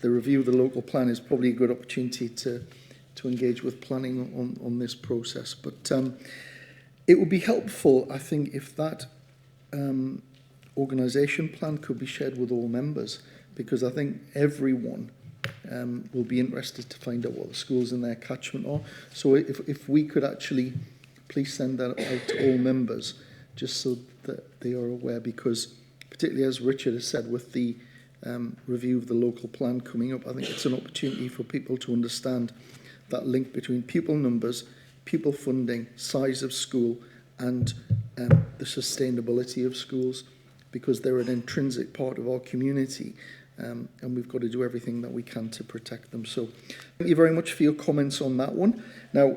the review of the local plan is probably a good opportunity to engage with planning on this process. But it would be helpful, I think, if that organisation plan could be shared with all members, because I think everyone will be interested to find out what the schools in their catchment are. So if we could actually please send that out to all members, just so that they are aware, because particularly as Richard has said, with the review of the local plan coming up, I think it's an opportunity for people to understand that link between pupil numbers, pupil funding, size of school, and the sustainability of schools, because they're an intrinsic part of our community, and we've got to do everything that we can to protect them. So thank you very much for your comments on that one. Now,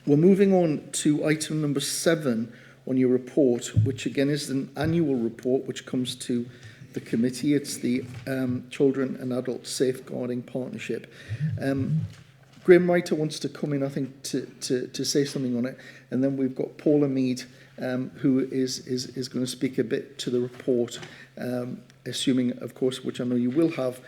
we're moving on to item number 7 on your report, which again is an annual report which comes to the committee. It's the Children and Adult Safeguarding Partnership. Graham Writer wants to come in, I think, to say something on it, and then we've got Paula Mead, who is going to speak a bit to the report, assuming, of course, which I know you will have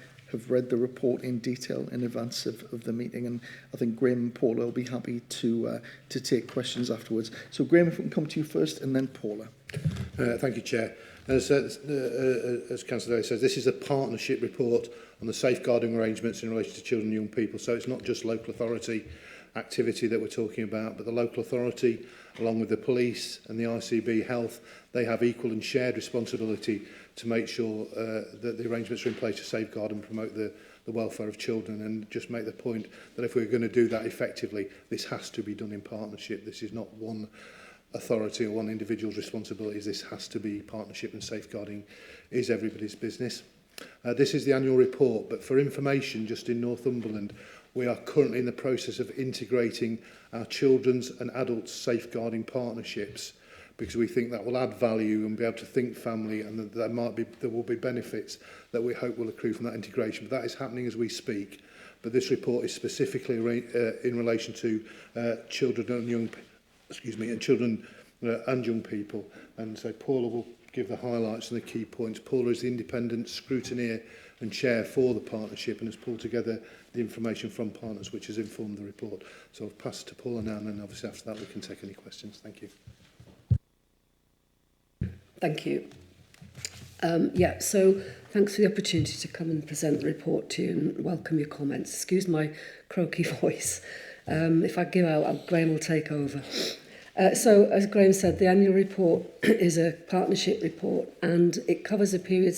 read the report in detail in advance of the meeting, and I think Graham and Paula will be happy to take questions afterwards. So Graham, if we can come to you first, and then Paula. Thank you, Chair. As Councillor Day says, this is a partnership report on the safeguarding arrangements in relation to children and young people. So it's not just local authority activity that we're talking about, but the local authority, along with the police and the ICB Health, they have equal and shared responsibility to make sure that the arrangements are in place to safeguard and promote the welfare of children. And just make the point that if we're going to do that effectively, this has to be done in partnership. This is not one authority or one individual's responsibilities. This has to be partnership, and safeguarding is everybody's business. This is the annual report, but for information, just in Northumberland, we are currently in the process of integrating our children's and adults safeguarding partnerships, because we think that will add value and be able to think family, and that there will be benefits that we hope will accrue from that integration. But that is happening as we speak. But this report is specifically in relation to children and young people. And so Paula will give the highlights and the key points. Paula is the independent scrutineer and chair for the partnership and has pulled together the information from partners which has informed the report. So I'll pass to Paula now, and then obviously after that we can take any questions. Thank you. Thank you. So thanks for the opportunity to come and present the report to you and welcome your comments. Excuse my croaky voice. If I give out, Graham will take over. So, as Graham said, the annual report is a partnership report, and it covers a period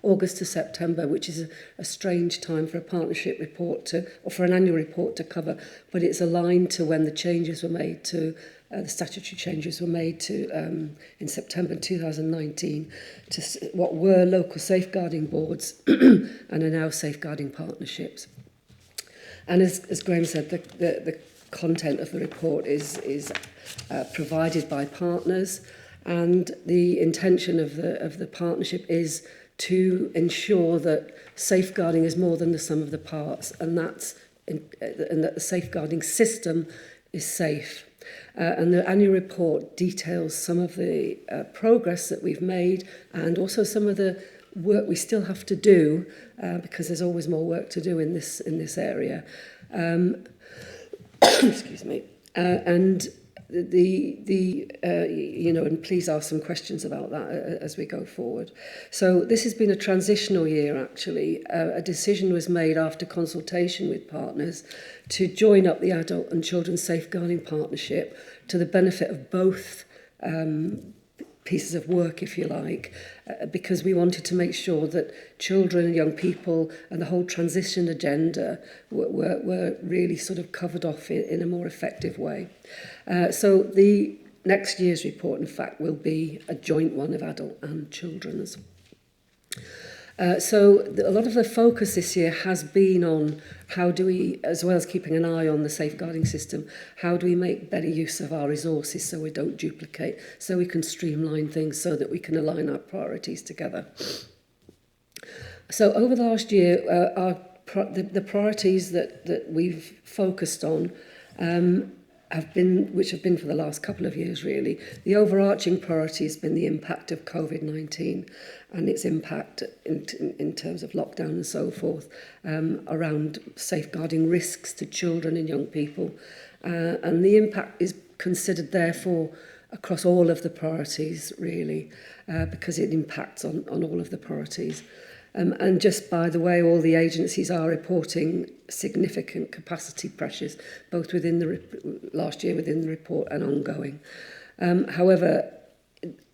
August to September, which is a strange time for a partnership report or for an annual report to cover, but it's aligned to when the changes were made to the statutory changes were made to in September 2019 to what were local safeguarding boards and are now safeguarding partnerships. And as Graham said, the content of the report is provided by partners, and the intention of the partnership is to ensure that safeguarding is more than the sum of the parts, and that the safeguarding system is safe. And the annual report details some of the progress that we've made, and also some of the work we still have to do, because there's always more work to do in this area. Excuse me. And and please ask some questions about that as we go forward. So this has been a transitional year, actually. A decision was made after consultation with partners to join up the Adult and Children's Safeguarding Partnership to the benefit of both pieces of work, if you like, because we wanted to make sure that children and young people and the whole transition agenda were really sort of covered off in a more effective way. So the next year's report, in fact, will be a joint one of adult and children's. So a lot of the focus this year has been on how do we, as well as keeping an eye on the safeguarding system, how do we make better use of our resources so we don't duplicate, so we can streamline things, so that we can align our priorities together. So over the last year, the priorities that we've focused on which have been for the last couple of years really, the overarching priority has been the impact of COVID-19 and its impact in terms of lockdown and so forth, around safeguarding risks to children and young people. And the impact is considered therefore across all of the priorities really, because it impacts on all of the priorities. And just by the way, all the agencies are reporting significant capacity pressures, both within last year within the report and ongoing. However,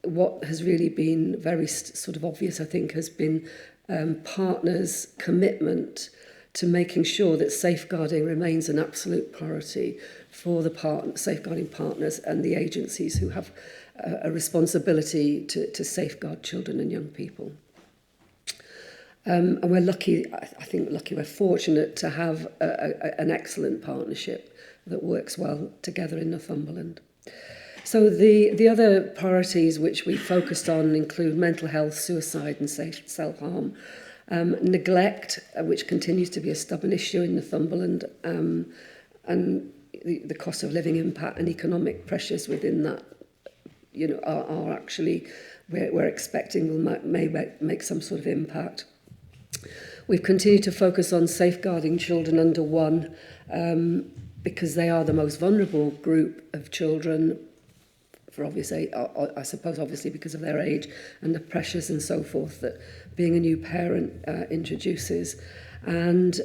what has really been very sort of obvious, I think, has been partners' commitment to making sure that safeguarding remains an absolute priority for the safeguarding partners and the agencies who have a responsibility to safeguard children and young people. And we're lucky, we're fortunate to have an excellent partnership that works well together in Northumberland. So the other priorities which we focused on include mental health, suicide and self-harm, neglect, which continues to be a stubborn issue in Northumberland, and the cost of living impact and economic pressures within that, are actually, we're expecting may make some sort of impact. We've continued to focus on safeguarding children under 1 because they are the most vulnerable group of children for obviously because of their age and the pressures and so forth that being a new parent introduces, and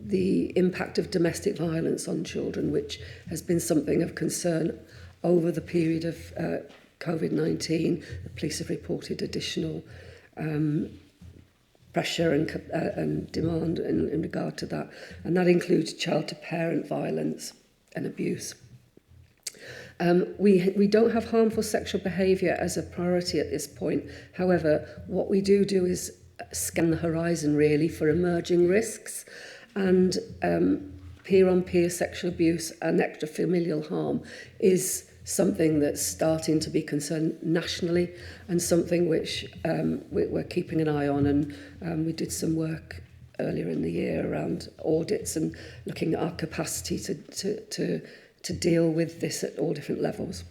the impact of domestic violence on children, which has been something of concern over the period of COVID-19. The police have reported additional pressure and demand in regard to that, and that includes child-to-parent violence and abuse. We don't have harmful sexual behaviour as a priority at this point. However, what we do is scan the horizon really for emerging risks, and peer-on-peer sexual abuse and extrafamilial harm is something that's starting to be concerned nationally, and something which we're keeping an eye on, and we did some work earlier in the year around audits and looking at our capacity to deal with this at all different levels.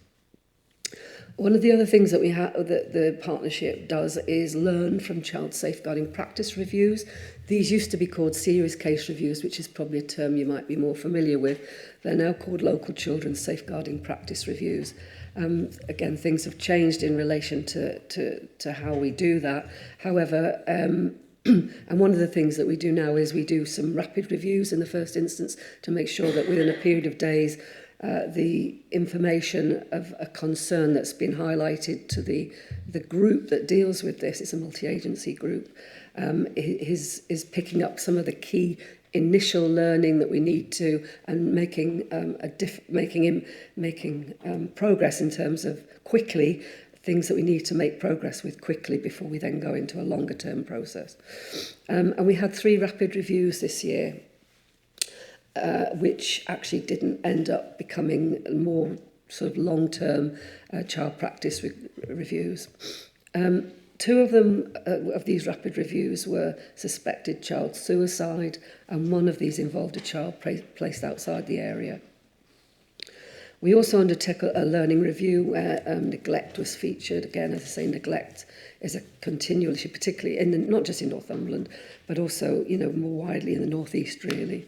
One of the other things that that the partnership does is learn from child safeguarding practice reviews. These used to be called serious case reviews, which is probably a term you might be more familiar with. They're now called local children's safeguarding practice reviews. Again, things have changed in relation to how we do that. However, and one of the things that we do now is we do some rapid reviews in the first instance to make sure that within a period of days the information of a concern that's been highlighted to the group that deals with this. It's a multi-agency group. Is picking up some of the key initial learning that we need to, and making progress in terms of quickly things that we need to make progress with quickly before we then go into a longer term process. And we had 3 rapid reviews this year, which actually didn't end up becoming more sort of long-term child practice reviews. 2 of them, of these rapid reviews, were suspected child suicide, and 1 of these involved a child placed outside the area. We also undertook a learning review where neglect was featured. Again, as I say, neglect is a continual issue, particularly not just in Northumberland, but also, you know, more widely in the North East, really.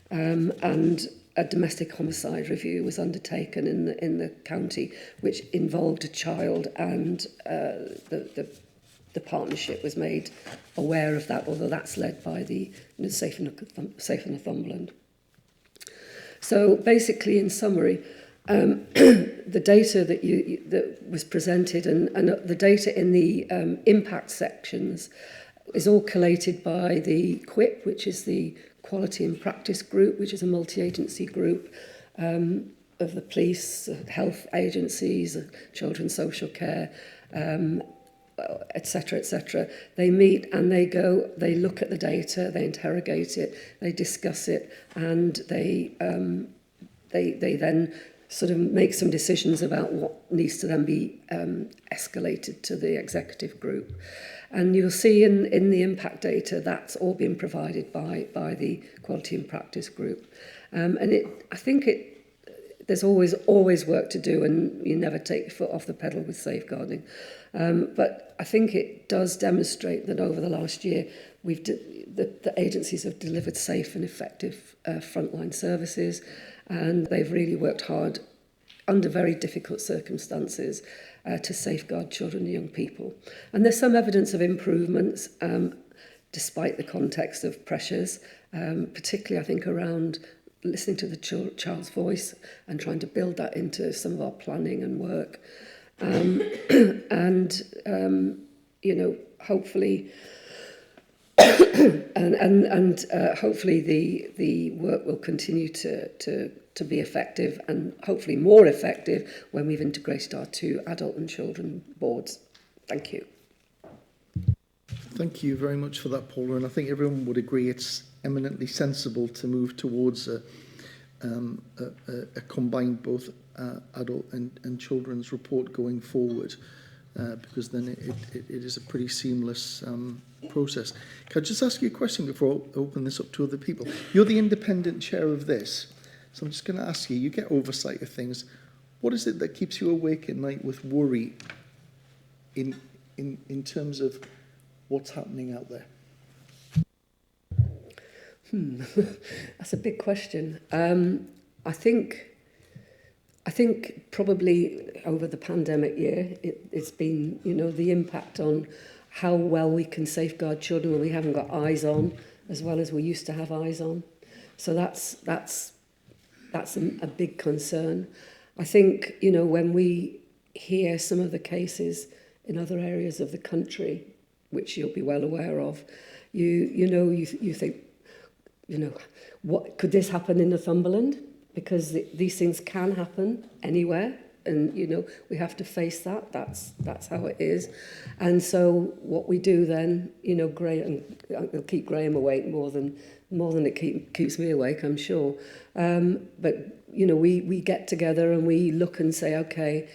And a domestic homicide review was undertaken in the county, which involved a child, and the partnership was made aware of that, although that's led by the Safe Northumberland. So basically, in summary, the data that was presented and the data in the impact sections is all collated by the QUIP, which is the Quality and Practice Group, which is a multi-agency group of the police, health agencies, children's social care, etc., etc. They meet and they look at the data, they interrogate it, they discuss it, and they then sort of make some decisions about what needs to then be escalated to the executive group. And you'll see in the impact data that's all been provided by the Quality and Practice Group. I think there's always work to do, and you never take your foot off the pedal with safeguarding. But I think it does demonstrate that over the last year, the agencies have delivered safe and effective frontline services, and they've really worked hard under very difficult circumstances to safeguard children and young people. And there's some evidence of improvements despite the context of pressures, particularly I think around listening to the child's voice and trying to build that into some of our planning and work. You know, hopefully hopefully the work will continue to be effective, and hopefully more effective when we've integrated our 2 adult and children boards. Thank you. Thank you very much for that, Paula, and I think everyone would agree it's eminently sensible to move towards a combined both adult and children's report going forward, because then it is a pretty seamless process. Can I just ask you a question before I open this up to other people? You're the independent chair of this, so I'm just going to ask you, you get oversight of things. What is it that keeps you awake at night with worry in terms of what's happening out there? That's a big question. I think probably over the pandemic year, it's been, you know, the impact on how well we can safeguard children when we haven't got eyes on as well as we used to have eyes on. So that's a big concern. I think, you know, when we hear some of the cases in other areas of the country, which you'll be well aware of, you think, you know, what could this happen in Northumberland? Because these things can happen anywhere, and you know we have to face that. That's how it is. And so what we do then, you know, it'll keep Graham awake more than it keeps me awake, I'm sure. But you know, we get together and we look and say, okay,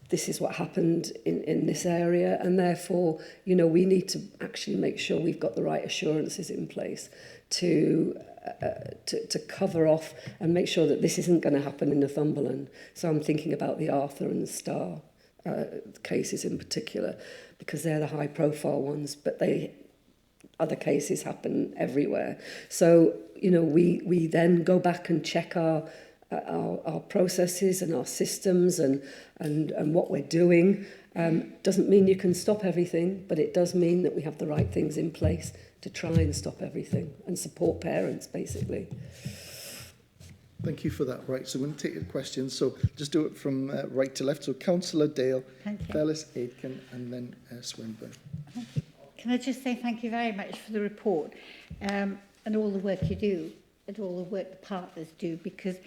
this is what happened in this area, and therefore, you know, we need to actually make sure we've got the right assurances in place to cover off and make sure that this isn't going to happen in Northumberland. So I'm thinking about the Arthur and the Star cases in particular, because they're the high-profile ones, but other cases happen everywhere. So, you know, we then go back and check our processes and our systems and what we're doing. Doesn't mean you can stop everything, but it does mean that we have the right things in place to try and stop everything and support parents, basically. Thank you for that. Right, so we're going to take your questions. So just do it from right to left. So Councillor Dale, Fellis, Aitken, and then Swinburne. Thank you. Can I just say thank you very much for the report and all the work you do and all the work the partners do, because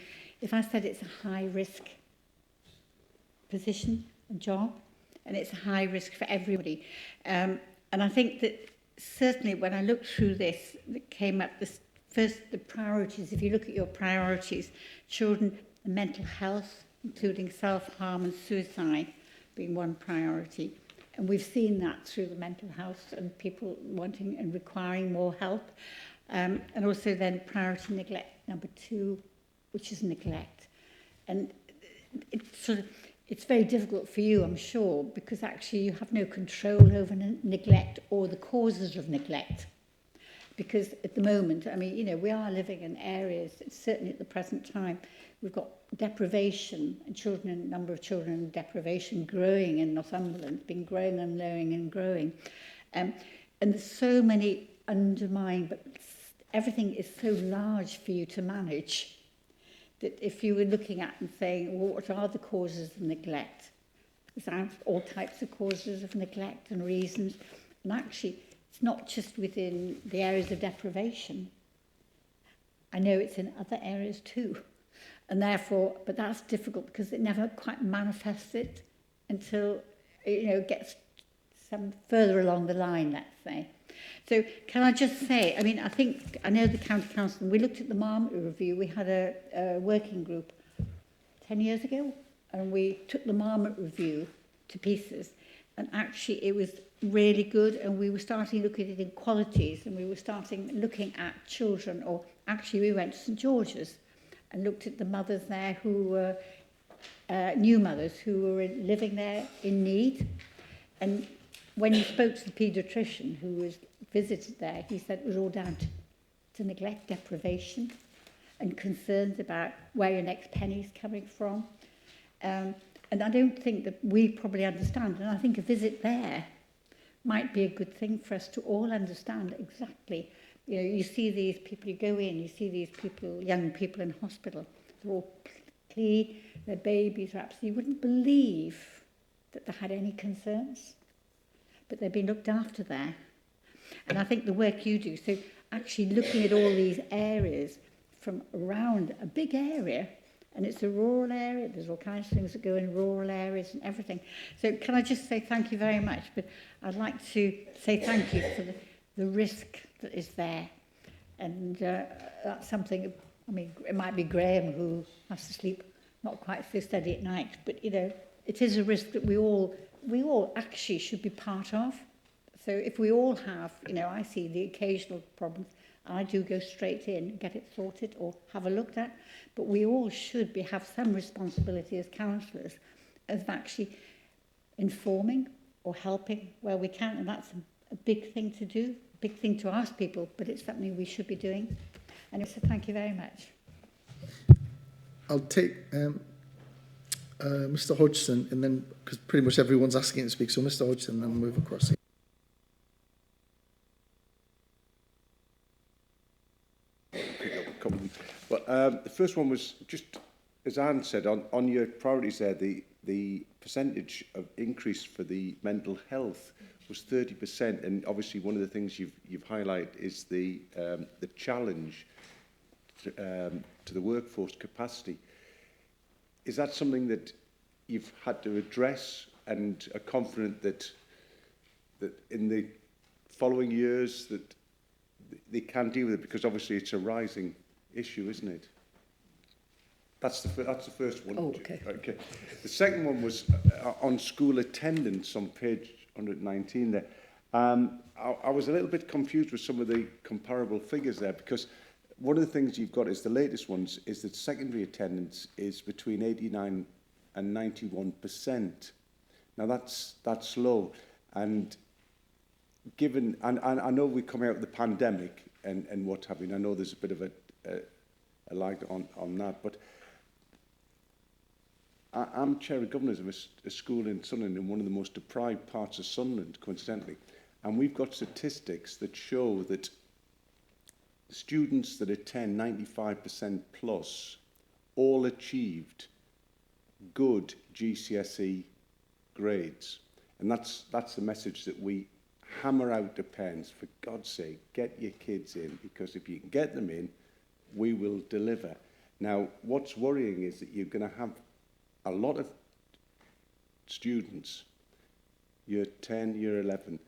if I said it's a high-risk position and job, and it's a high risk for everybody. And I think that certainly when I looked through this, that came up the priorities. If you look at your priorities, children and mental health, including self-harm and suicide, being one priority. And we've seen that through the mental health and people wanting and requiring more help. And also then priority neglect, number 2, which is neglect. And it's very difficult for you, I'm sure, because actually you have no control over neglect or the causes of neglect. Because at the moment, I mean, you know, we are living in areas, certainly at the present time, we've got deprivation and children, a number of children in deprivation growing in Northumberland, been growing and growing and growing. And there's so many undermined, but everything is so large for you to manage that if you were looking at and saying, well, what are the causes of neglect? There's all types of causes of neglect and reasons. And actually, it's not just within the areas of deprivation. I know it's in other areas too. And therefore, but that's difficult because it never quite manifests it until, you know, it gets some further along the line, let's say. So can I just say, I mean, I know the County Council, we looked at the Marmot Review, we had a working group 10 years ago, and we took the Marmot Review to pieces, and actually it was really good, and we were starting looking at inequalities, and we were starting looking at children, or actually we went to St George's and looked at the mothers there who were, new mothers who were living there in need, and when you spoke to the paediatrician who was visited there, he said it was all down to neglect, deprivation, and concerns about where your next penny's coming from. And I don't think that we probably understand, and I think a visit there might be a good thing for us to all understand exactly. You know, you see these people, you go in, you see these people, young people in hospital, they're all clean, their babies are absolutely, you wouldn't believe that they had any concerns. But they've been looked after there. And I think the work you do, so actually looking at all these areas from around a big area, and it's a rural area, there's all kinds of things that go in rural areas and everything. So can I just say thank you very much, but I'd like to say thank you for the risk that is there. And that's something, I mean, it might be Graham who has to sleep not quite so steady at night, but, you know, it is a risk that we all actually should be part of. So if we all have, you know, I see the occasional problems, I do go straight in and get it sorted or have a look at, but we all should have some responsibility as councillors of actually informing or helping where we can, and that's a big thing to do, a big thing to ask people, but it's something we should be doing. And so thank you very much. I'll take Mr Hodgson, and then, because pretty much everyone's asking to speak, so Mr Hodgson, and then move across here. But the first one was just, as Anne said, on your priorities there, the percentage of increase for the mental health was 30%, and obviously one of the things you've highlighted is the challenge to the workforce capacity. Is that something that you've had to address and are confident that in the following years that they can deal with it? Because obviously it's a rising issue, isn't it? That's the first one. Oh, okay. Okay. The second one was on school attendance on page 119 there. I was a little bit confused with some of the comparable figures there, because one of the things you've got is the latest ones is that secondary attendance is between 89 and 91%. Now that's low, and given, and I know we're coming out of the pandemic and what have you, I know there's a bit of a lag on that, but I'm chair of governors of a school in Sunderland, in one of the most deprived parts of Sunderland, coincidentally, and we've got statistics that show that students that attend 95% plus all achieved good GCSE grades. And that's the message that we hammer out to parents. For God's sake, get your kids in, because if you can get them in, we will deliver. Now, what's worrying is that you're going to have a lot of students, year 10, year 11,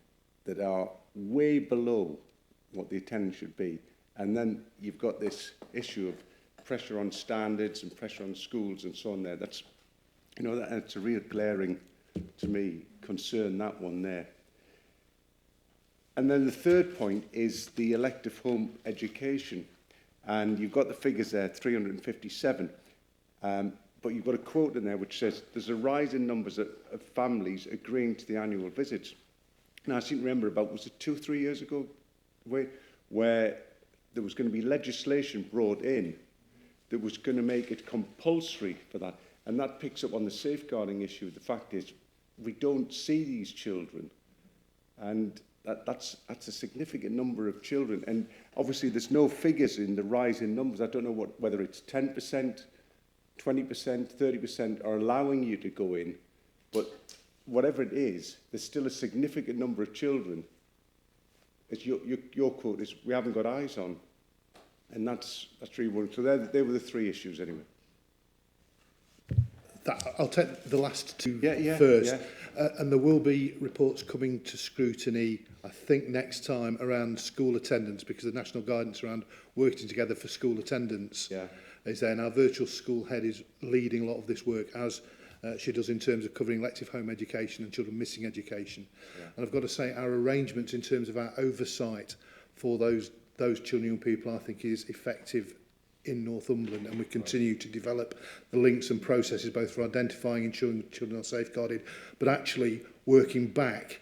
that are way below what the attendance should be. And then you've got this issue of pressure on standards and pressure on schools and so on there. That's, you know, that's a real glaring, to me, concern, that one there. And then the third point is the elective home education. And you've got the figures there, 357. But you've got a quote in there which says, there's a rise in numbers of families agreeing to the annual visits. Now, I seem to remember about, was it 2 or 3 years ago, where there was going to be legislation brought in that was going to make it compulsory for that. And that picks up on the safeguarding issue. The fact is, we don't see these children. And that's a significant number of children. And obviously, there's no figures in the rise in numbers. I don't know whether it's 10%, 20%, 30% are allowing you to go in. But whatever it is, there's still a significant number of children. As your quote is, we haven't got eyes on. And that's really worrying. So they were the three issues anyway. I'll take the last two first. Yeah. And there will be reports coming to scrutiny, I think, next time around school attendance, because the national guidance around working together for school attendance is there. And our virtual school head is leading a lot of this work, as she does in terms of covering elective home education and children missing education. Yeah. And I've got to say, our arrangements in terms of our oversight for those children and young people, I think, is effective in Northumberland, and we continue to develop the links and processes both for identifying and ensuring children are safeguarded, but actually working back,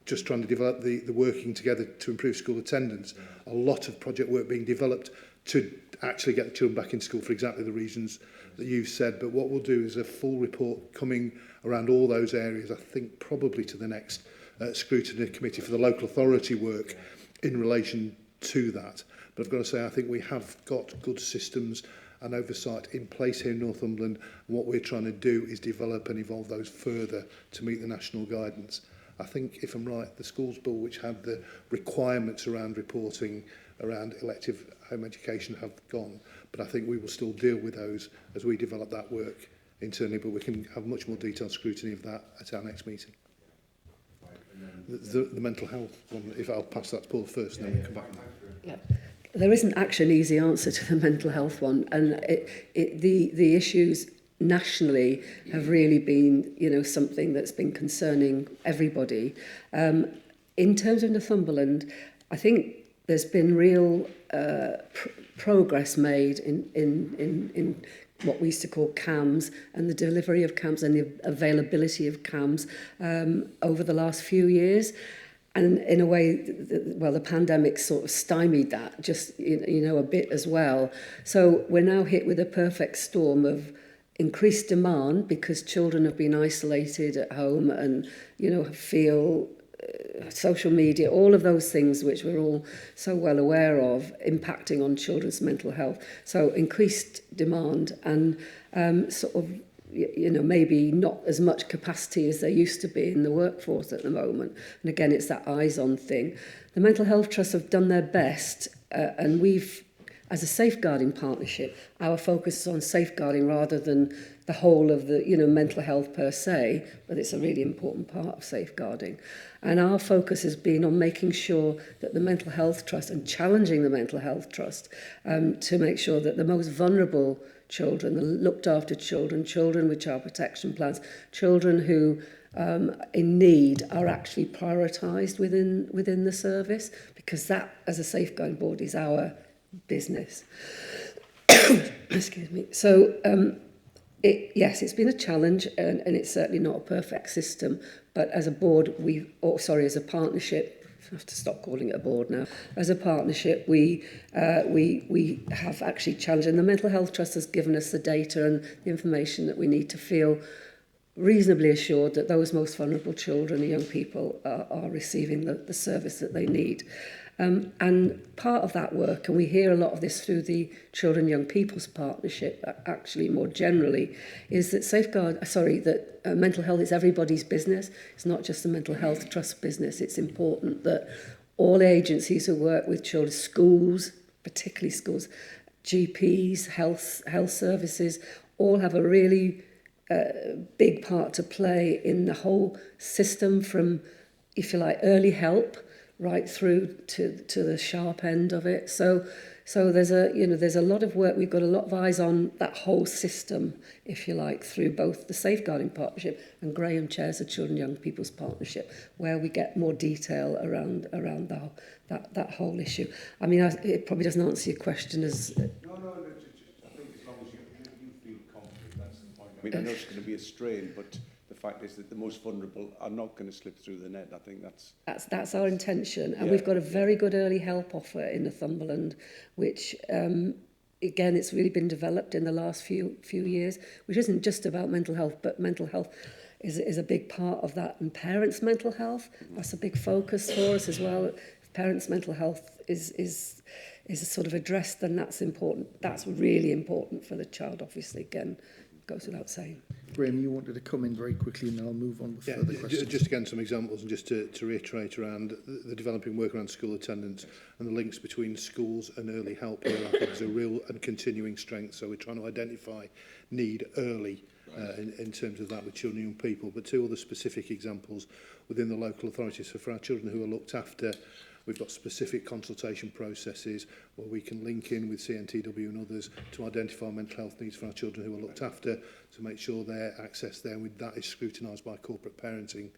just trying to develop the working together to improve school attendance. A lot of project work being developed to actually get the children back in school for exactly the reasons that you've said. But what we'll do is a full report coming around all those areas, I think probably to the next scrutiny committee for the local authority work in relation to that. But I've got to say, I think we have got good systems and oversight in place here in Northumberland. And what we're trying to do is develop and evolve those further to meet the national guidance. I think, if I'm right, the schools bill, which had the requirements around reporting around elective home education, have gone. But I think we will still deal with those as we develop that work internally. But we can have much more detailed scrutiny of that at our next meeting. The mental health one, if I'll pass that to Paul first, and then we come back. Yeah. There isn't actually an easy answer to the mental health one, and the issues nationally have really been, you know, something that's been concerning everybody. In terms of Northumberland, I think there's been real progress made in what we used to call CAMS, and the delivery of CAMS and the availability of CAMS over the last few years. And in a way, the pandemic sort of stymied that, just, you know, a bit as well. So we're now hit with a perfect storm of increased demand because children have been isolated at home and, you know, feel social media, all of those things which we're all so well aware of, impacting on children's mental health. So increased demand and sort of, you know, maybe not as much capacity as there used to be in the workforce at the moment. And again, it's that eyes-on thing. The Mental Health Trusts have done their best, and we've, as a safeguarding partnership, our focus is on safeguarding rather than the whole of the, you know, mental health per se, but it's a really important part of safeguarding. And our focus has been on making sure that the Mental Health Trust and challenging the Mental Health Trust to make sure that the most vulnerable children, the looked after children, children with child protection plans, children who in need are actually prioritised within the service, because that, as a safeguarding board, is our business. Excuse me. So yes, it's been a challenge, and it's certainly not a perfect system. But as a board, as a partnership, I have to stop calling it a board now. As a partnership, we have actually challenged, and the Mental Health Trust has given us the data and the information that we need to feel reasonably assured that those most vulnerable children and young people are receiving the service that they need. And part of that work, and we hear a lot of this through the Children and Young People's Partnership, actually more generally, is that mental health is everybody's business. It's not just the Mental Health Trust business. It's important that all agencies who work with children, schools, particularly schools, GPs, health services, all have a really big part to play in the whole system, from, if you like, early help right through to the sharp end of it. So there's a lot of work. We've got a lot of eyes on that whole system, if you like, through both the Safeguarding Partnership and Graham chairs the Children and Young People's Partnership, where we get more detail around that whole issue. I mean, it probably doesn't answer your question as... No, I think as long as you feel confident, that's the point. I mean, I know it's going to be a strain, but the fact is that the most vulnerable are not going to slip through the net. I think that's our intention, and yeah. We've got a very good early help offer in Northumberland, which again, it's really been developed in the last few years, which isn't just about mental health, but mental health is a big part of that, and parents' mental health. That's a big focus for us as well. If parents' mental health is sort of addressed, then that's important. That's really important for the child, obviously. Again, goes without saying. Graham, you wanted to come in very quickly, and then I'll move on with further questions. Just again, some examples, and just to reiterate around the developing work around school attendance and the links between schools and early help, where I think is a real and continuing strength. So we're trying to identify need early in terms of that with children and young people. But two other specific examples within the local authorities. So for our children who are looked after, we've got specific consultation processes where we can link in with CNTW and others to identify mental health needs for our children who are looked after, to make sure their access there, with that is scrutinised by corporate parenting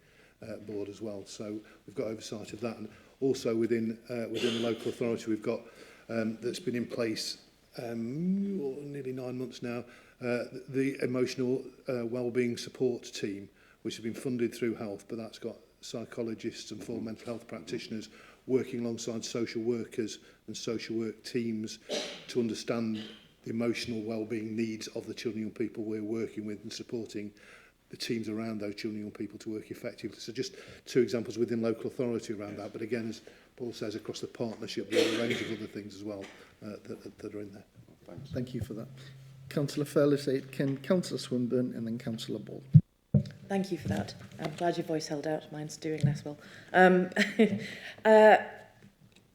board as well. So we've got oversight of that. And also within the local authority, we've got that's been in place nearly 9 months now, the emotional wellbeing support team, which has been funded through health, but that's got psychologists and 4 mental health practitioners working alongside social workers and social work teams to understand the emotional wellbeing needs of the children and young people we're working with, and supporting the teams around those children and young people to work effectively. So just 2 examples within local authority around that. But again, as Paul says, across the partnership, there are a range of other things as well that are in there. Thanks. Thank you for that. Councillor Fairless, Councillor Swinburne, and then Councillor Ball. Thank you for that. I'm glad your voice held out. Mine's doing less well.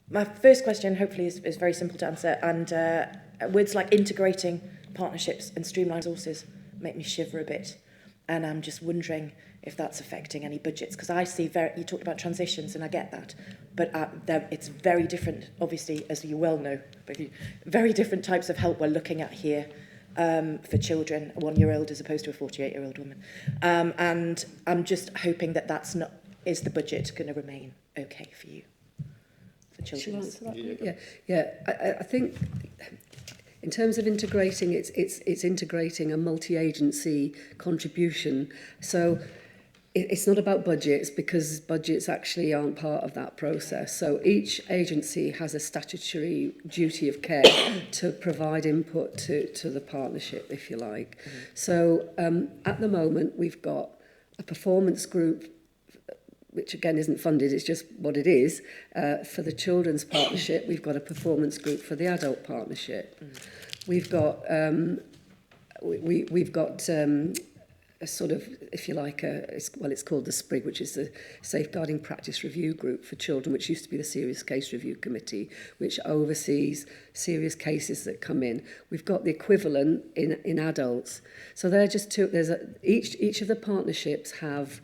My first question, hopefully, is very simple to answer. And words like integrating partnerships and streamlined resources make me shiver a bit. And I'm just wondering if that's affecting any budgets. Because I see, you talked about transitions, and I get that. But it's very different, obviously, as you well know. Very different types of help we're looking at here. For children, a 1-year-old as opposed to a 48-year-old woman. And I'm just hoping that is the budget going to remain okay for you? For children? I think in terms of integrating, it's integrating a multi-agency contribution. So it's not about budgets, because budgets actually aren't part of that process. So each agency has a statutory duty of care to provide input to the partnership, if you like. Mm-hmm. So at the moment, we've got a performance group, which again isn't funded, it's just what it is. For the children's partnership, we've got a performance group for the adult partnership. Mm-hmm. We've got a sort of, if you like, it's called the SPRIG, which is the Safeguarding Practice Review Group for Children, which used to be the Serious Case Review Committee, which oversees serious cases that come in. We've got the equivalent in adults. So they're just two. Each of the partnerships have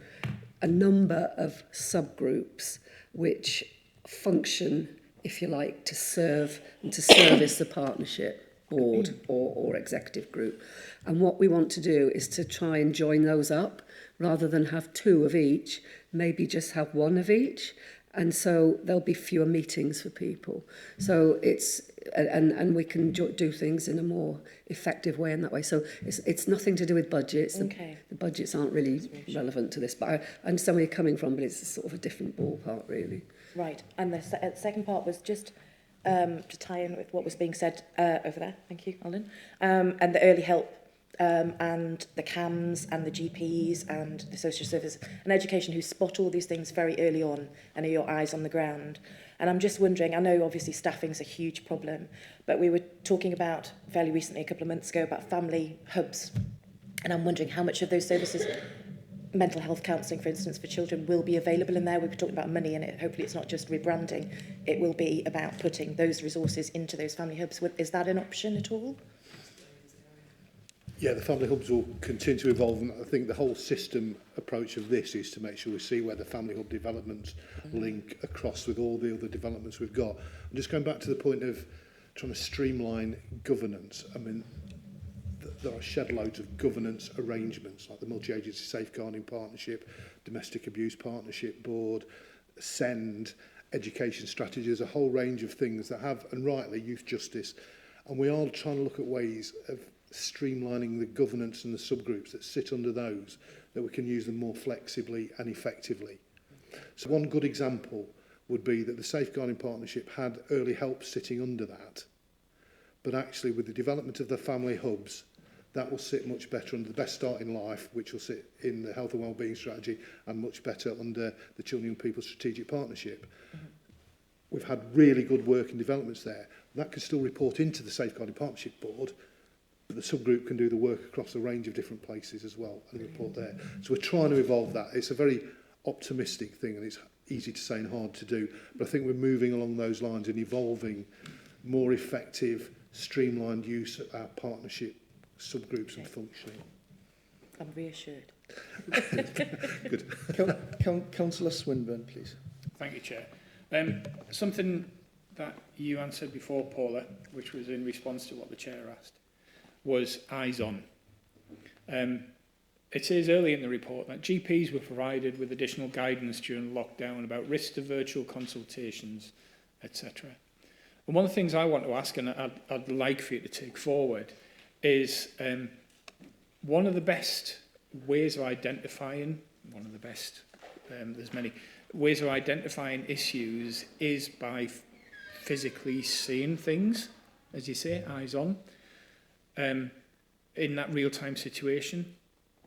a number of subgroups which function, if you like, to serve and to service the partnership board or executive group. And what we want to do is to try and join those up, rather than have 2 of each, maybe just have 1 of each. And so there'll be fewer meetings for people. So it's, and we can do things in a more effective way in that way. So it's nothing to do with budgets. Okay. The budgets aren't really relevant to this, but I understand where you're coming from, but it's sort of a different ballpark, really. Right. And the second part was just to tie in with what was being said over there. Thank you, Alan. And the early help and the CAMs and the GPs and the social service and education who spot all these things very early on and are your eyes on the ground. And I'm just wondering, I know obviously staffing is a huge problem, but we were talking about fairly recently, a couple of months ago, about family hubs. And I'm wondering how much of those services, mental health counselling, for instance, for children, will be available in there. We were talking about money in it. Hopefully it's not just rebranding. It will be about putting those resources into those family hubs. Is that an option at all? Yeah, the family hubs will continue to evolve, and I think the whole system approach of this is to make sure we see where the family hub developments link across with all the other developments we've got. And just going back to the point of trying to streamline governance, I mean, there are shed loads of governance arrangements like the Multi-Agency Safeguarding Partnership, Domestic Abuse Partnership Board, SEND, education strategies, a whole range of things that have, and rightly, youth justice. And we are trying to look at ways of streamlining the governance and the subgroups that sit under those, that we can use them more flexibly and effectively. So one good example would be that the Safeguarding Partnership had early help sitting under that, but actually with the development of the family hubs, that will sit much better under the Best Start in Life, which will sit in the Health and Wellbeing Strategy, and much better under the Children and Young People Strategic Partnership. We've had really good work and developments there. That can still report into the Safeguarding Partnership Board, but the subgroup can do the work across a range of different places as well and report there. So we're trying to evolve that. It's a very optimistic thing, and it's easy to say and hard to do, but I think we're moving along those lines and evolving more effective, streamlined use of our partnership subgroups and functioning. I'm reassured. Good. Councillor Swinburne, please. Thank you, Chair. Something that you answered before, Paula, which was in response to what the Chair asked, was eyes on. It says early in the report that GPs were provided with additional guidance during lockdown about risks of virtual consultations, etc. And one of the things I want to ask, and I'd like for you to take forward, is one of the best ways of identifying, there's many, ways of identifying issues is by physically seeing things, as you say, eyes on, in that real-time situation.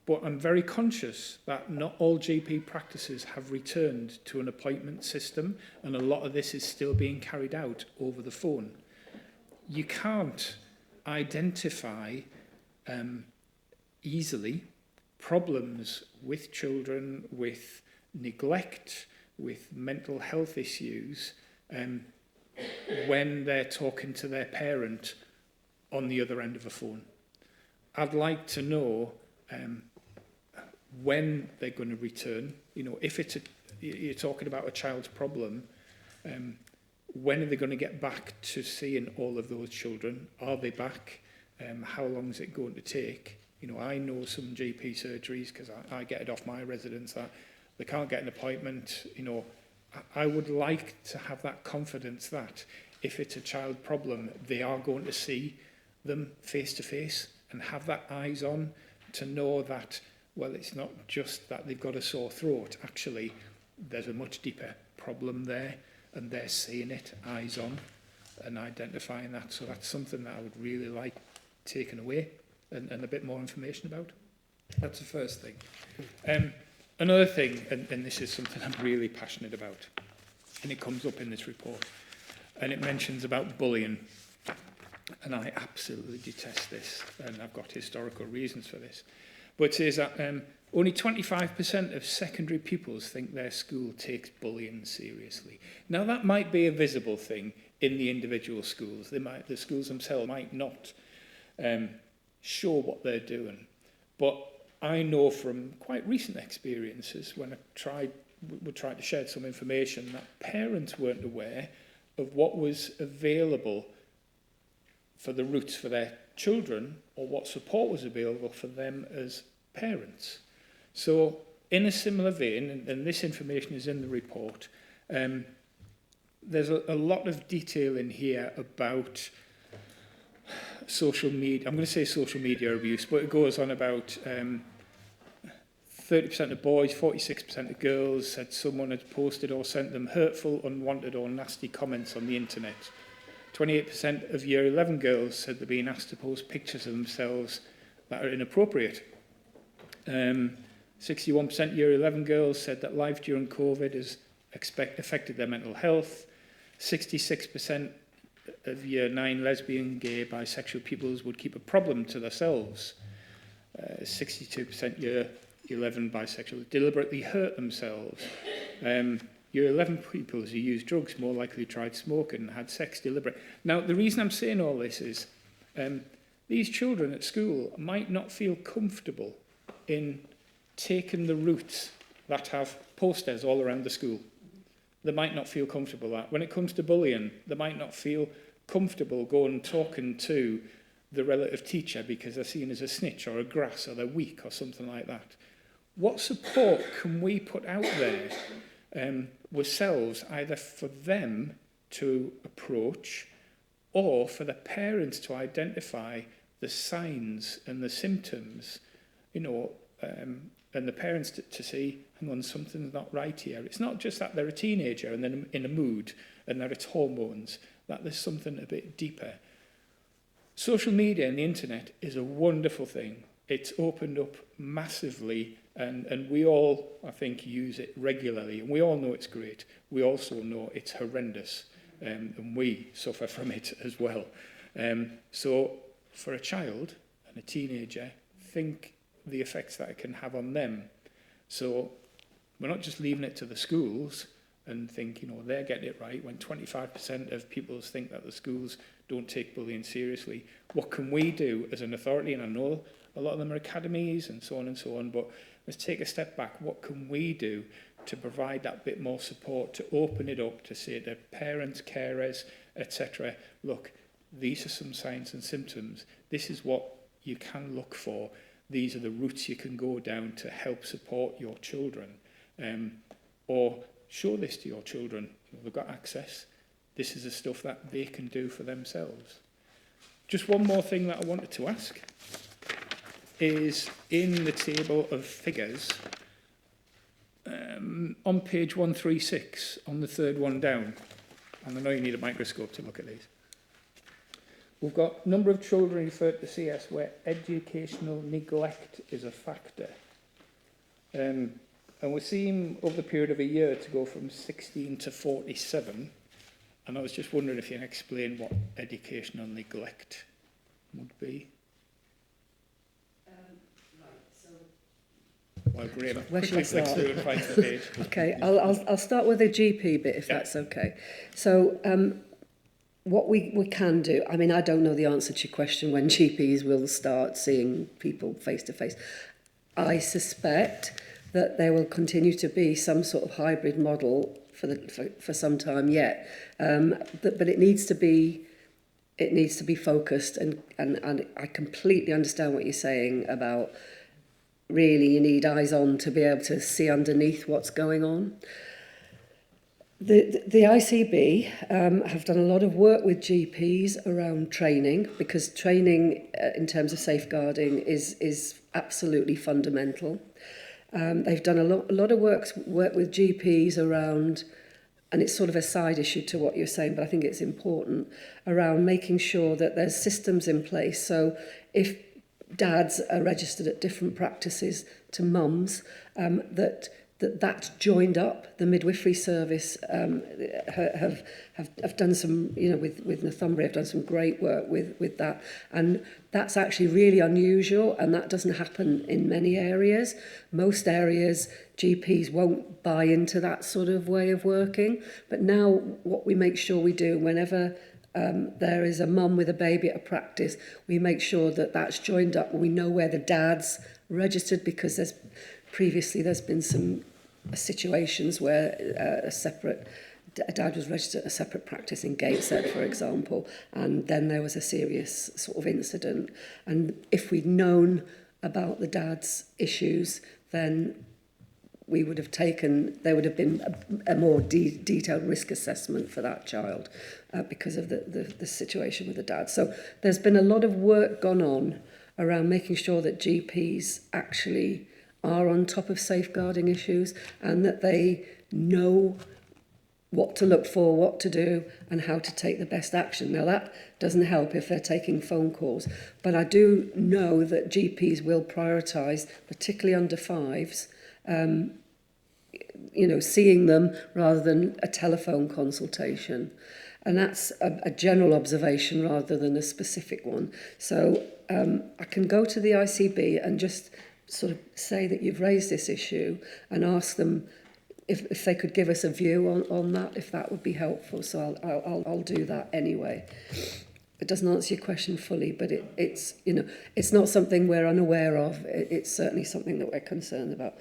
But I'm very conscious that not all GP practices have returned to an appointment system, and a lot of this is still being carried out over the phone. You can't identify easily problems with children, with neglect, with mental health issues, when they're talking to their parent on the other end of a phone. I'd like to know when they're going to return. You know, if you're talking about a child's problem, when are they going to get back to seeing all of those children? Are they back? How long is it going to take? You know, I know some GP surgeries, because I get it off my residents, that they can't get an appointment. You know, I would like to have that confidence that if it's a child problem, they are going to see them face to face and have that eyes on to know that, well, it's not just that they've got a sore throat. Actually, there's a much deeper problem there, and they're seeing it, eyes on, and identifying that. So that's something that I would really like taken away and a bit more information about. That's the first thing. Another thing, and this is something I'm really passionate about, and it comes up in this report, and it mentions about bullying. And I absolutely detest this, and I've got historical reasons for this. But it says that only 25% of secondary pupils think their school takes bullying seriously. Now, that might be a visible thing in the individual schools. The schools themselves might not show what they're doing. But I know from quite recent experiences, when we tried to share some information, that parents weren't aware of what was available for the routes for their children, or what support was available for them as parents. So in a similar vein, and this information is in the report, there's a lot of detail in here about social media. I'm going to say social media abuse, but it goes on about 30% of boys, 46% of girls said someone had posted or sent them hurtful, unwanted or nasty comments on the internet. 28% of Year 11 girls said they're being asked to post pictures of themselves that are inappropriate. 61% Year 11 girls said that life during COVID has affected their mental health. 66% of Year 9 lesbian, gay, bisexual pupils would keep a problem to themselves. 62% Year 11 bisexual deliberately hurt themselves. Year 11 pupils who used drugs more likely tried smoking and had sex deliberate. Now, the reason I'm saying all this is these children at school might not feel comfortable in taking the routes that have posters all around the school. They might not feel comfortable that. When it comes to bullying, they might not feel comfortable going and talking to the relative teacher because they're seen as a snitch or a grass or they're weak or something like that. What support can we put out there ourselves, either for them to approach or for the parents to identify the signs and the symptoms, you know, and the parents to see, hang on, something's not right here. It's not just that they're a teenager and then in a mood and that it's hormones, that there's something a bit deeper. Social media and the internet is a wonderful thing. It's opened up massively and we all, I think, use it regularly. And we all know it's great. We also know it's horrendous and we suffer from it as well. So for a child and a teenager, think the effects that it can have on them. So we're not just leaving it to the schools and think, you know, they're getting it right when 25% of pupils think that the schools don't take bullying seriously. What can we do as an authority? And I know a lot of them are academies and so on, but let's take a step back. What can we do to provide that bit more support, to open it up, to say to parents, carers, etc., look, these are some signs and symptoms. This is what you can look for. These are the routes you can go down to help support your children. Or show this to your children. They've got access. This is the stuff that they can do for themselves. Just one more thing that I wanted to ask is in the table of figures, on page 136, on the third one down, and I know you need a microscope to look at these, we've got number of children referred to CS where educational neglect is a factor. And we seem, over the period of a year, to go from 16 to 47. And I was just wondering if you can explain what educational neglect would be. Well, Graham, Where shall we quickly start? through and find the page. Okay, I'll start with the GP bit, if that's okay. So what we can do, I mean, I don't know the answer to your question when GPs will start seeing people face to face. I suspect that there will continue to be some sort of hybrid model for some time yet, but it needs to be focused, and I completely understand what you're saying about really you need eyes on to be able to see underneath what's going on. The ICB have done a lot of work with GPs around training, because training in terms of safeguarding is absolutely fundamental. They've done a lot of work with GPs around, and it's sort of a side issue to what you're saying, but I think it's important, around making sure that there's systems in place. So if dads are registered at different practices to mums, that's joined up. The midwifery service have done some, you know, with Northumbria, have done some great work with that, and that's actually really unusual, and that doesn't happen in many areas. Most areas, GPs won't buy into that sort of way of working, but now what we make sure we do whenever there is a mum with a baby at a practice, we make sure that that's joined up. We know where the dad's registered, because there's been some situations where a dad was registered at a separate practice in Gateshead, for example, and then there was a serious sort of incident. And if we'd known about the dad's issues, then there would have been a more detailed risk assessment for that child because of the situation with the dad. So there's been a lot of work gone on around making sure that GPs actually are on top of safeguarding issues, and that they know what to look for, what to do, and how to take the best action. Now, that doesn't help if they're taking phone calls, but I do know that GPs will prioritise, particularly under fives, seeing them rather than a telephone consultation. And that's a general observation rather than a specific one. So I can go to the ICB and just sort of say that you've raised this issue and ask them if they could give us a view on that, if that would be helpful. So I'll do that anyway. It doesn't answer your question fully, but it's not something we're unaware of. It's certainly something that we're concerned about.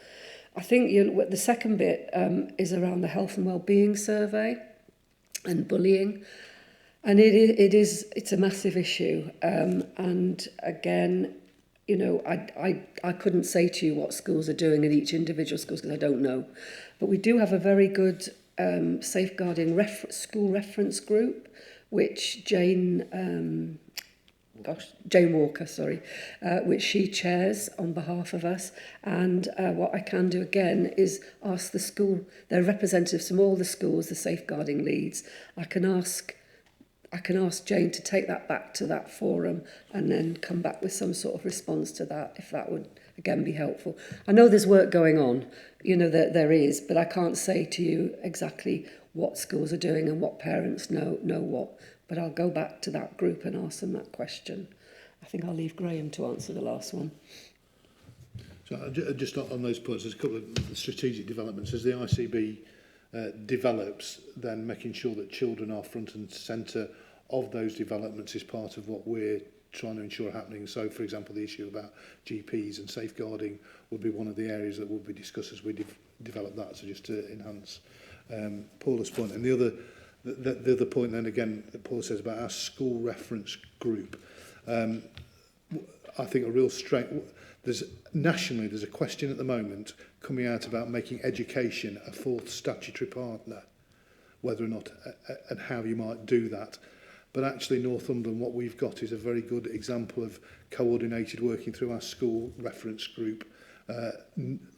I think the second bit is around the health and well-being survey and bullying, and it's a massive issue. And again, I couldn't say to you what schools are doing in each individual schools because I don't know, but we do have a very good safeguarding school reference group, which Jane Walker, which she chairs on behalf of us. And what I can do again is ask the school, their representatives from all the schools, the safeguarding leads. I can ask Jane to take that back to that forum and then come back with some sort of response to that, if that would again be helpful. I know there's work going on, there is, but I can't say to you exactly what schools are doing and what parents know what. But I'll go back to that group and ask them that question. I think I'll leave Graham to answer the last one. So just on those points, there's a couple of strategic developments. As the ICB develops, then making sure that children are front and centre of those developments is part of what we're trying to ensure happening. So, for example, the issue about GPs and safeguarding would be one of the areas that will be discussed as we develop that, so just to enhance Paula's point. And the other point then again that Paula says about our school reference group, I think a real strength, nationally there's a question at the moment coming out about making education a fourth statutory partner, whether or not and how you might do that. But actually Northumberland, what we've got is a very good example of coordinated working through our school reference group,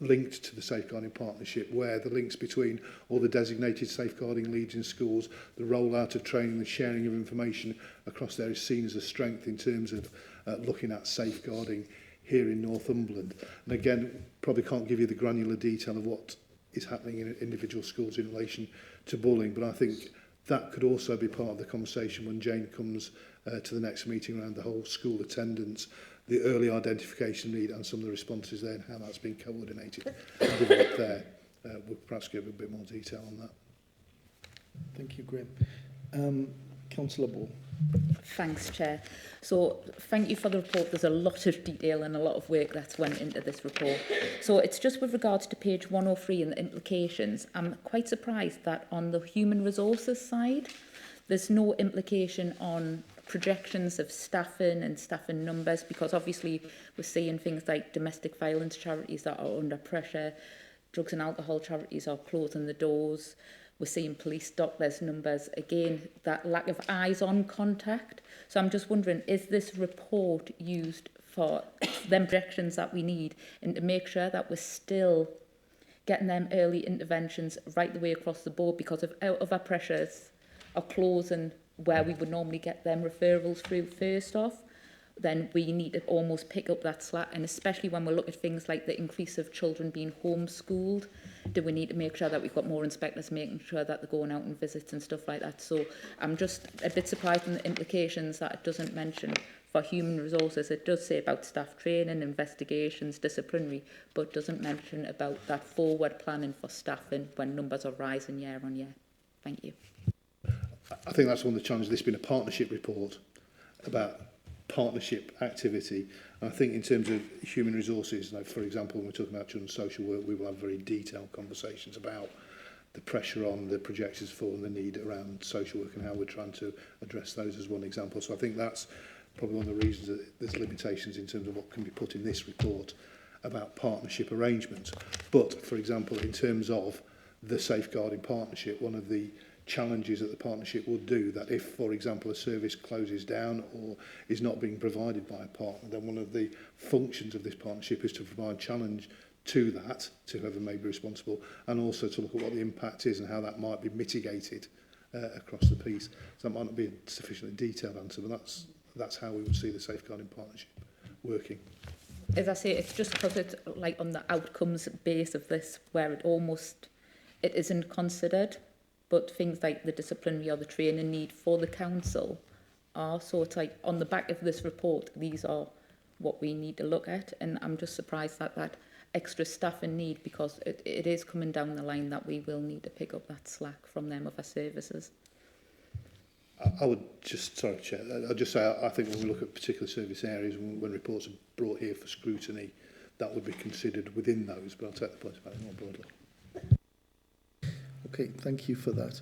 linked to the safeguarding partnership, where the links between all the designated safeguarding leads in schools, the rollout of training, the sharing of information across there is seen as a strength in terms of looking at safeguarding here in Northumberland. And again, probably can't give you the granular detail of what is happening in individual schools in relation to bullying, but I think that could also be part of the conversation when Jane comes to the next meeting around the whole school attendance, the early identification need and some of the responses there and how that's been coordinated and developed there. We'll perhaps give a bit more detail on that. Thank you, Graham. Councillor Ball. Thanks, Chair. So thank you for the report. There's a lot of detail and a lot of work that's went into this report. So it's just with regards to page 103 and the implications. I'm quite surprised that on the human resources side, there's no implication on projections of staffing and staffing numbers, because obviously we're seeing things like domestic violence charities that are under pressure, drugs and alcohol charities are closing the doors. We're seeing police doctors numbers, again, that lack of eyes-on contact. So I'm just wondering, is this report used for them projections that we need and to make sure that we're still getting them early interventions right the way across the board, because if other pressures are closing where we would normally get them referrals through first off, then we need to almost pick up that slack. And especially when we look at things like the increase of children being homeschooled, do we need to make sure that we've got more inspectors making sure that they're going out on visits and stuff like that. So I'm just a bit surprised in the implications that it doesn't mention for human resources. It does say about staff training, investigations, disciplinary, but doesn't mention about that forward planning for staffing when numbers are rising year on year. Thank you. I think that's one of the challenges. This has been a partnership report about partnership activity. And I think in terms of human resources, like for example, when we're talking about children's social work, we will have very detailed conversations about the pressure on the projections for and the need around social work and how we're trying to address those as one example. So I think that's probably one of the reasons that there's limitations in terms of what can be put in this report about partnership arrangements. But, for example, in terms of the safeguarding partnership, one of the challenges that the partnership would do, that if, for example, a service closes down or is not being provided by a partner, then one of the functions of this partnership is to provide challenge to that, to whoever may be responsible, and also to look at what the impact is and how that might be mitigated across the piece. So that might not be a sufficiently detailed answer, but that's how we would see the safeguarding partnership working. As I say, it's just because it's like on the outcomes base of this where it isn't considered, but things like the disciplinary or the training need for the council are. So it's like on the back of this report, these are what we need to look at, and I'm just surprised that that extra staffing need, because it is coming down the line that we will need to pick up that slack from them other services. I would just, sorry Chair, I'll just say I think when we look at particular service areas, when reports are brought here for scrutiny, that would be considered within those, but I'll take the point about it more broadly. Okay, thank you for that.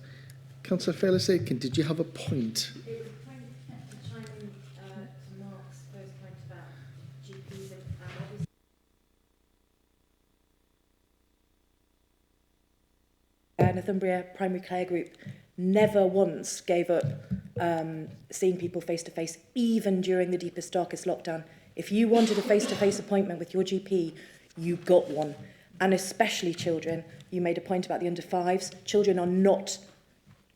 Councillor Phyllis Aiken, did you have a point? It was a point to chime in to Mark's first point about GPs and obviously Northumbria Primary Care Group never once gave up seeing people face to face, even during the deepest, darkest lockdown. If you wanted a face-to-face appointment with your GP, you got one. And especially children. You made a point about the under fives. Children are not,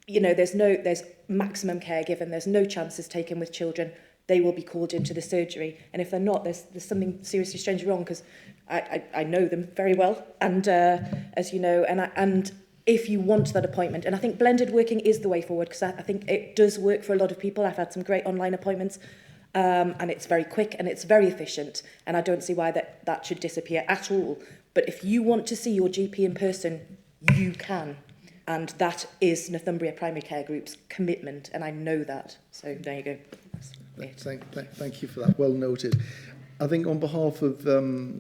there's maximum care given. There's no chances taken with children. They will be called into the surgery. And if they're not, there's something seriously strange wrong, because I know them very well. And as you know, and if you want that appointment, and I think blended working is the way forward, because I think it does work for a lot of people. I've had some great online appointments, and it's very quick and it's very efficient, and I don't see why that should disappear at all. But if you want to see your GP in person, you can, and that is Northumbria Primary Care Group's commitment, and I know that. So there you go. Thank you for that. Well noted. I think on behalf of the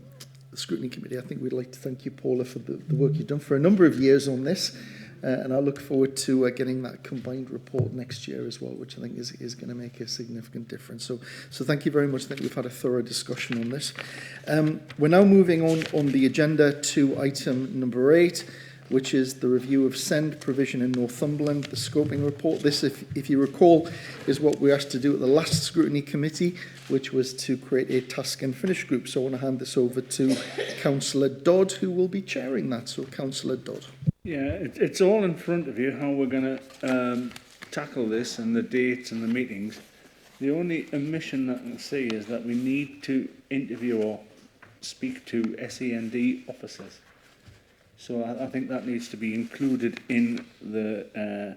Scrutiny Committee, I think we'd like to thank you, Paula, for the work you've done for a number of years on this. And I look forward to getting that combined report next year as well, which I think is going to make a significant difference. So thank you very much. I think we've had a thorough discussion on this. We're now moving on the agenda to item number 8, which is the review of SEND provision in Northumberland, the scoping report. This, if you recall, is what we asked to do at the last Scrutiny Committee, which was to create a task and finish group. So I want to hand this over to Councillor Dodd, who will be chairing that. So Councillor Dodd. Yeah, it's all in front of you, how we're going to tackle this and the dates and the meetings. The only omission I can see is that we need to interview or speak to SEND officers. So I think that needs to be included in the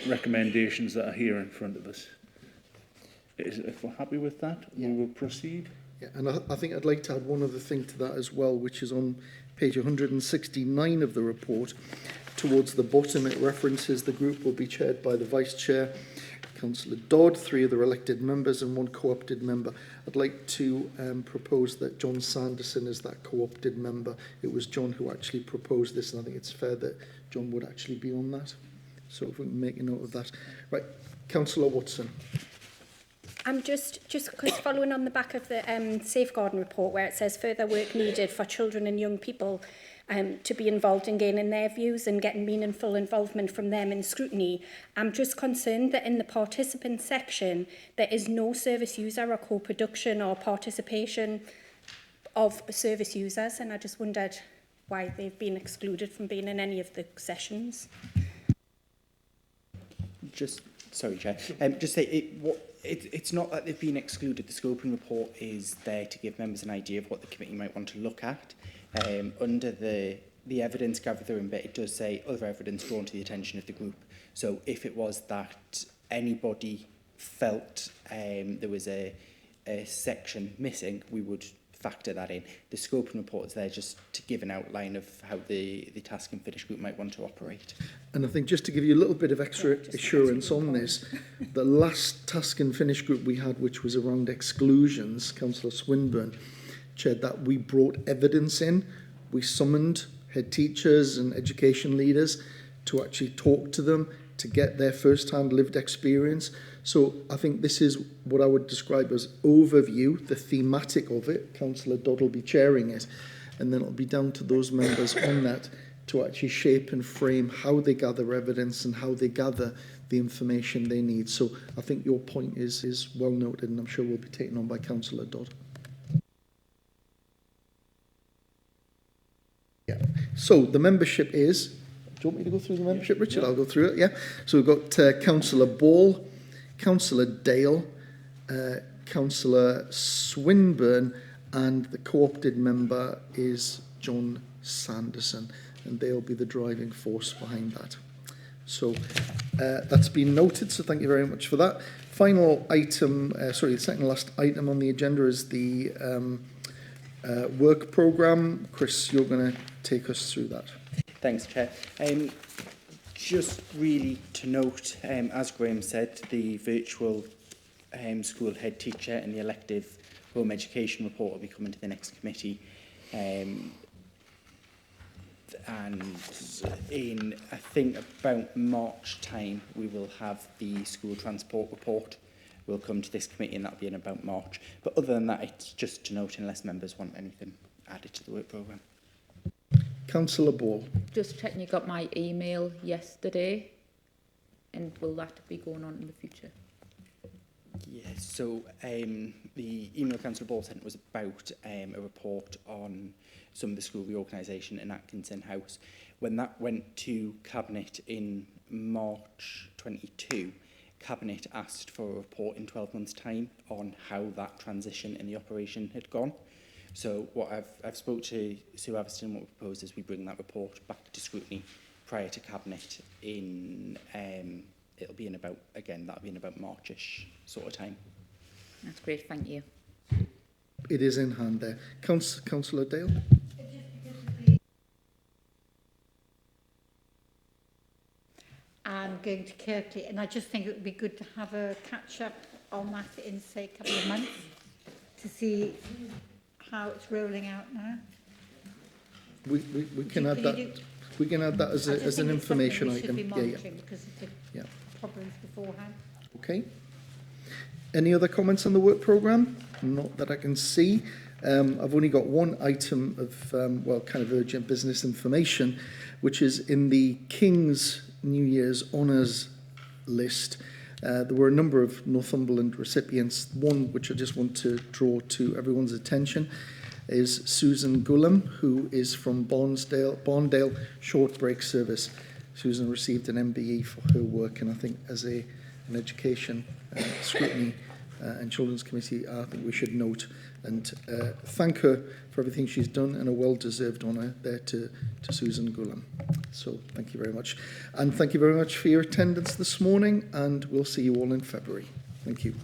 recommendations that are here in front of us. If we're happy with that, we will proceed. Yeah, and I think I'd like to add one other thing to that as well, which is on page 169 of the report. Towards the bottom, it references the group will be chaired by the Vice Chair, Councillor Dodd, 3 other elected members and 1 co-opted member. I'd like to propose that John Sanderson is that co-opted member. It was John who actually proposed this, and I think it's fair that John would actually be on that. So if we can make a note of that. Right, Councillor Watson. I'm just because following on the back of the safeguarding report, where it says further work needed for children and young people to be involved in gaining their views and getting meaningful involvement from them in scrutiny, I'm just concerned that in the participant section there is no service user or co-production or participation of service users, and I just wondered why they've been excluded from being in any of the sessions. Sorry, Chair. Just say it's not that they've been excluded. The scoping report is there to give members an idea of what the committee might want to look at. Under the evidence gathering bit, it does say other evidence drawn to the attention of the group. So if it was that anybody felt there was a section missing, we would factor that in. The scoping report is there just to give an outline of how the task and finish group might want to operate. And I think just to give you a little bit of extra assurance on this, the last task and finish group we had, which was around exclusions, Councillor Swinburne chaired that. We brought evidence in. We summoned head teachers and education leaders to actually talk to them, to get their first-hand lived experience. So I think this is what I would describe as overview, the thematic of it. Councillor Dodd will be chairing it, and then it'll be down to those members on that to actually shape and frame how they gather evidence and how they gather the information they need. So I think your point is well noted, and I'm sure will be taken on by Councillor Dodd. So the membership is, do you want me to go through the membership, Richard? I'll go through it, yeah. So we've got Councillor Ball, Councillor Dale, Councillor Swinburne, and the co-opted member is John Sanderson, and they'll be the driving force behind that. So that's been noted, so thank you very much for that. Final item, the second last item on the agenda is the work programme. Chris, you're going to take us through that. Thanks, Chair. Just really to note, as Graham said, the virtual school head teacher and the elective home education report will be coming to the next committee. And in, I think, about March time, we will have the school transport report. Will come to this committee, and that'll be in about March. But other than that, it's just to note, unless members want anything added to the work programme. Councillor Ball. Just checking you got my email yesterday, and will that be going on in the future? Yes, so the email Councillor Ball sent was about a report on some of the school reorganisation in Atkinson House. When that went to Cabinet in March 22, Cabinet asked for a report in 12 months' time on how that transition in the operation had gone. So what I've spoke to Sue Aviston, what we propose is we bring that report back to scrutiny prior to Cabinet in, it'll be in about, again, that'll be in about Marchish sort of time. That's great, thank you. It is in hand there. Councillor Dale. I'm going to Kirkley, and I just think it would be good to have a catch-up on that in, say, a couple of months to see how it's rolling out now. We can add that. We can add that as an information item. Be monitoring because of the problems beforehand. Okay. Any other comments on the work programme? Not that I can see. I've only got one item of, kind of urgent business information, which is in the King's New Year's Honours list. There were a number of Northumberland recipients. One which I just want to draw to everyone's attention is Susan Gullum, who is from Barndale Short Break Service. Susan received an MBE for her work, and I think as an education, scrutiny and children's committee, I think we should note and thank her for everything she's done, and a well-deserved honour there to Susan Gullum. So thank you very much. And thank you very much for your attendance this morning, and we'll see you all in February. Thank you.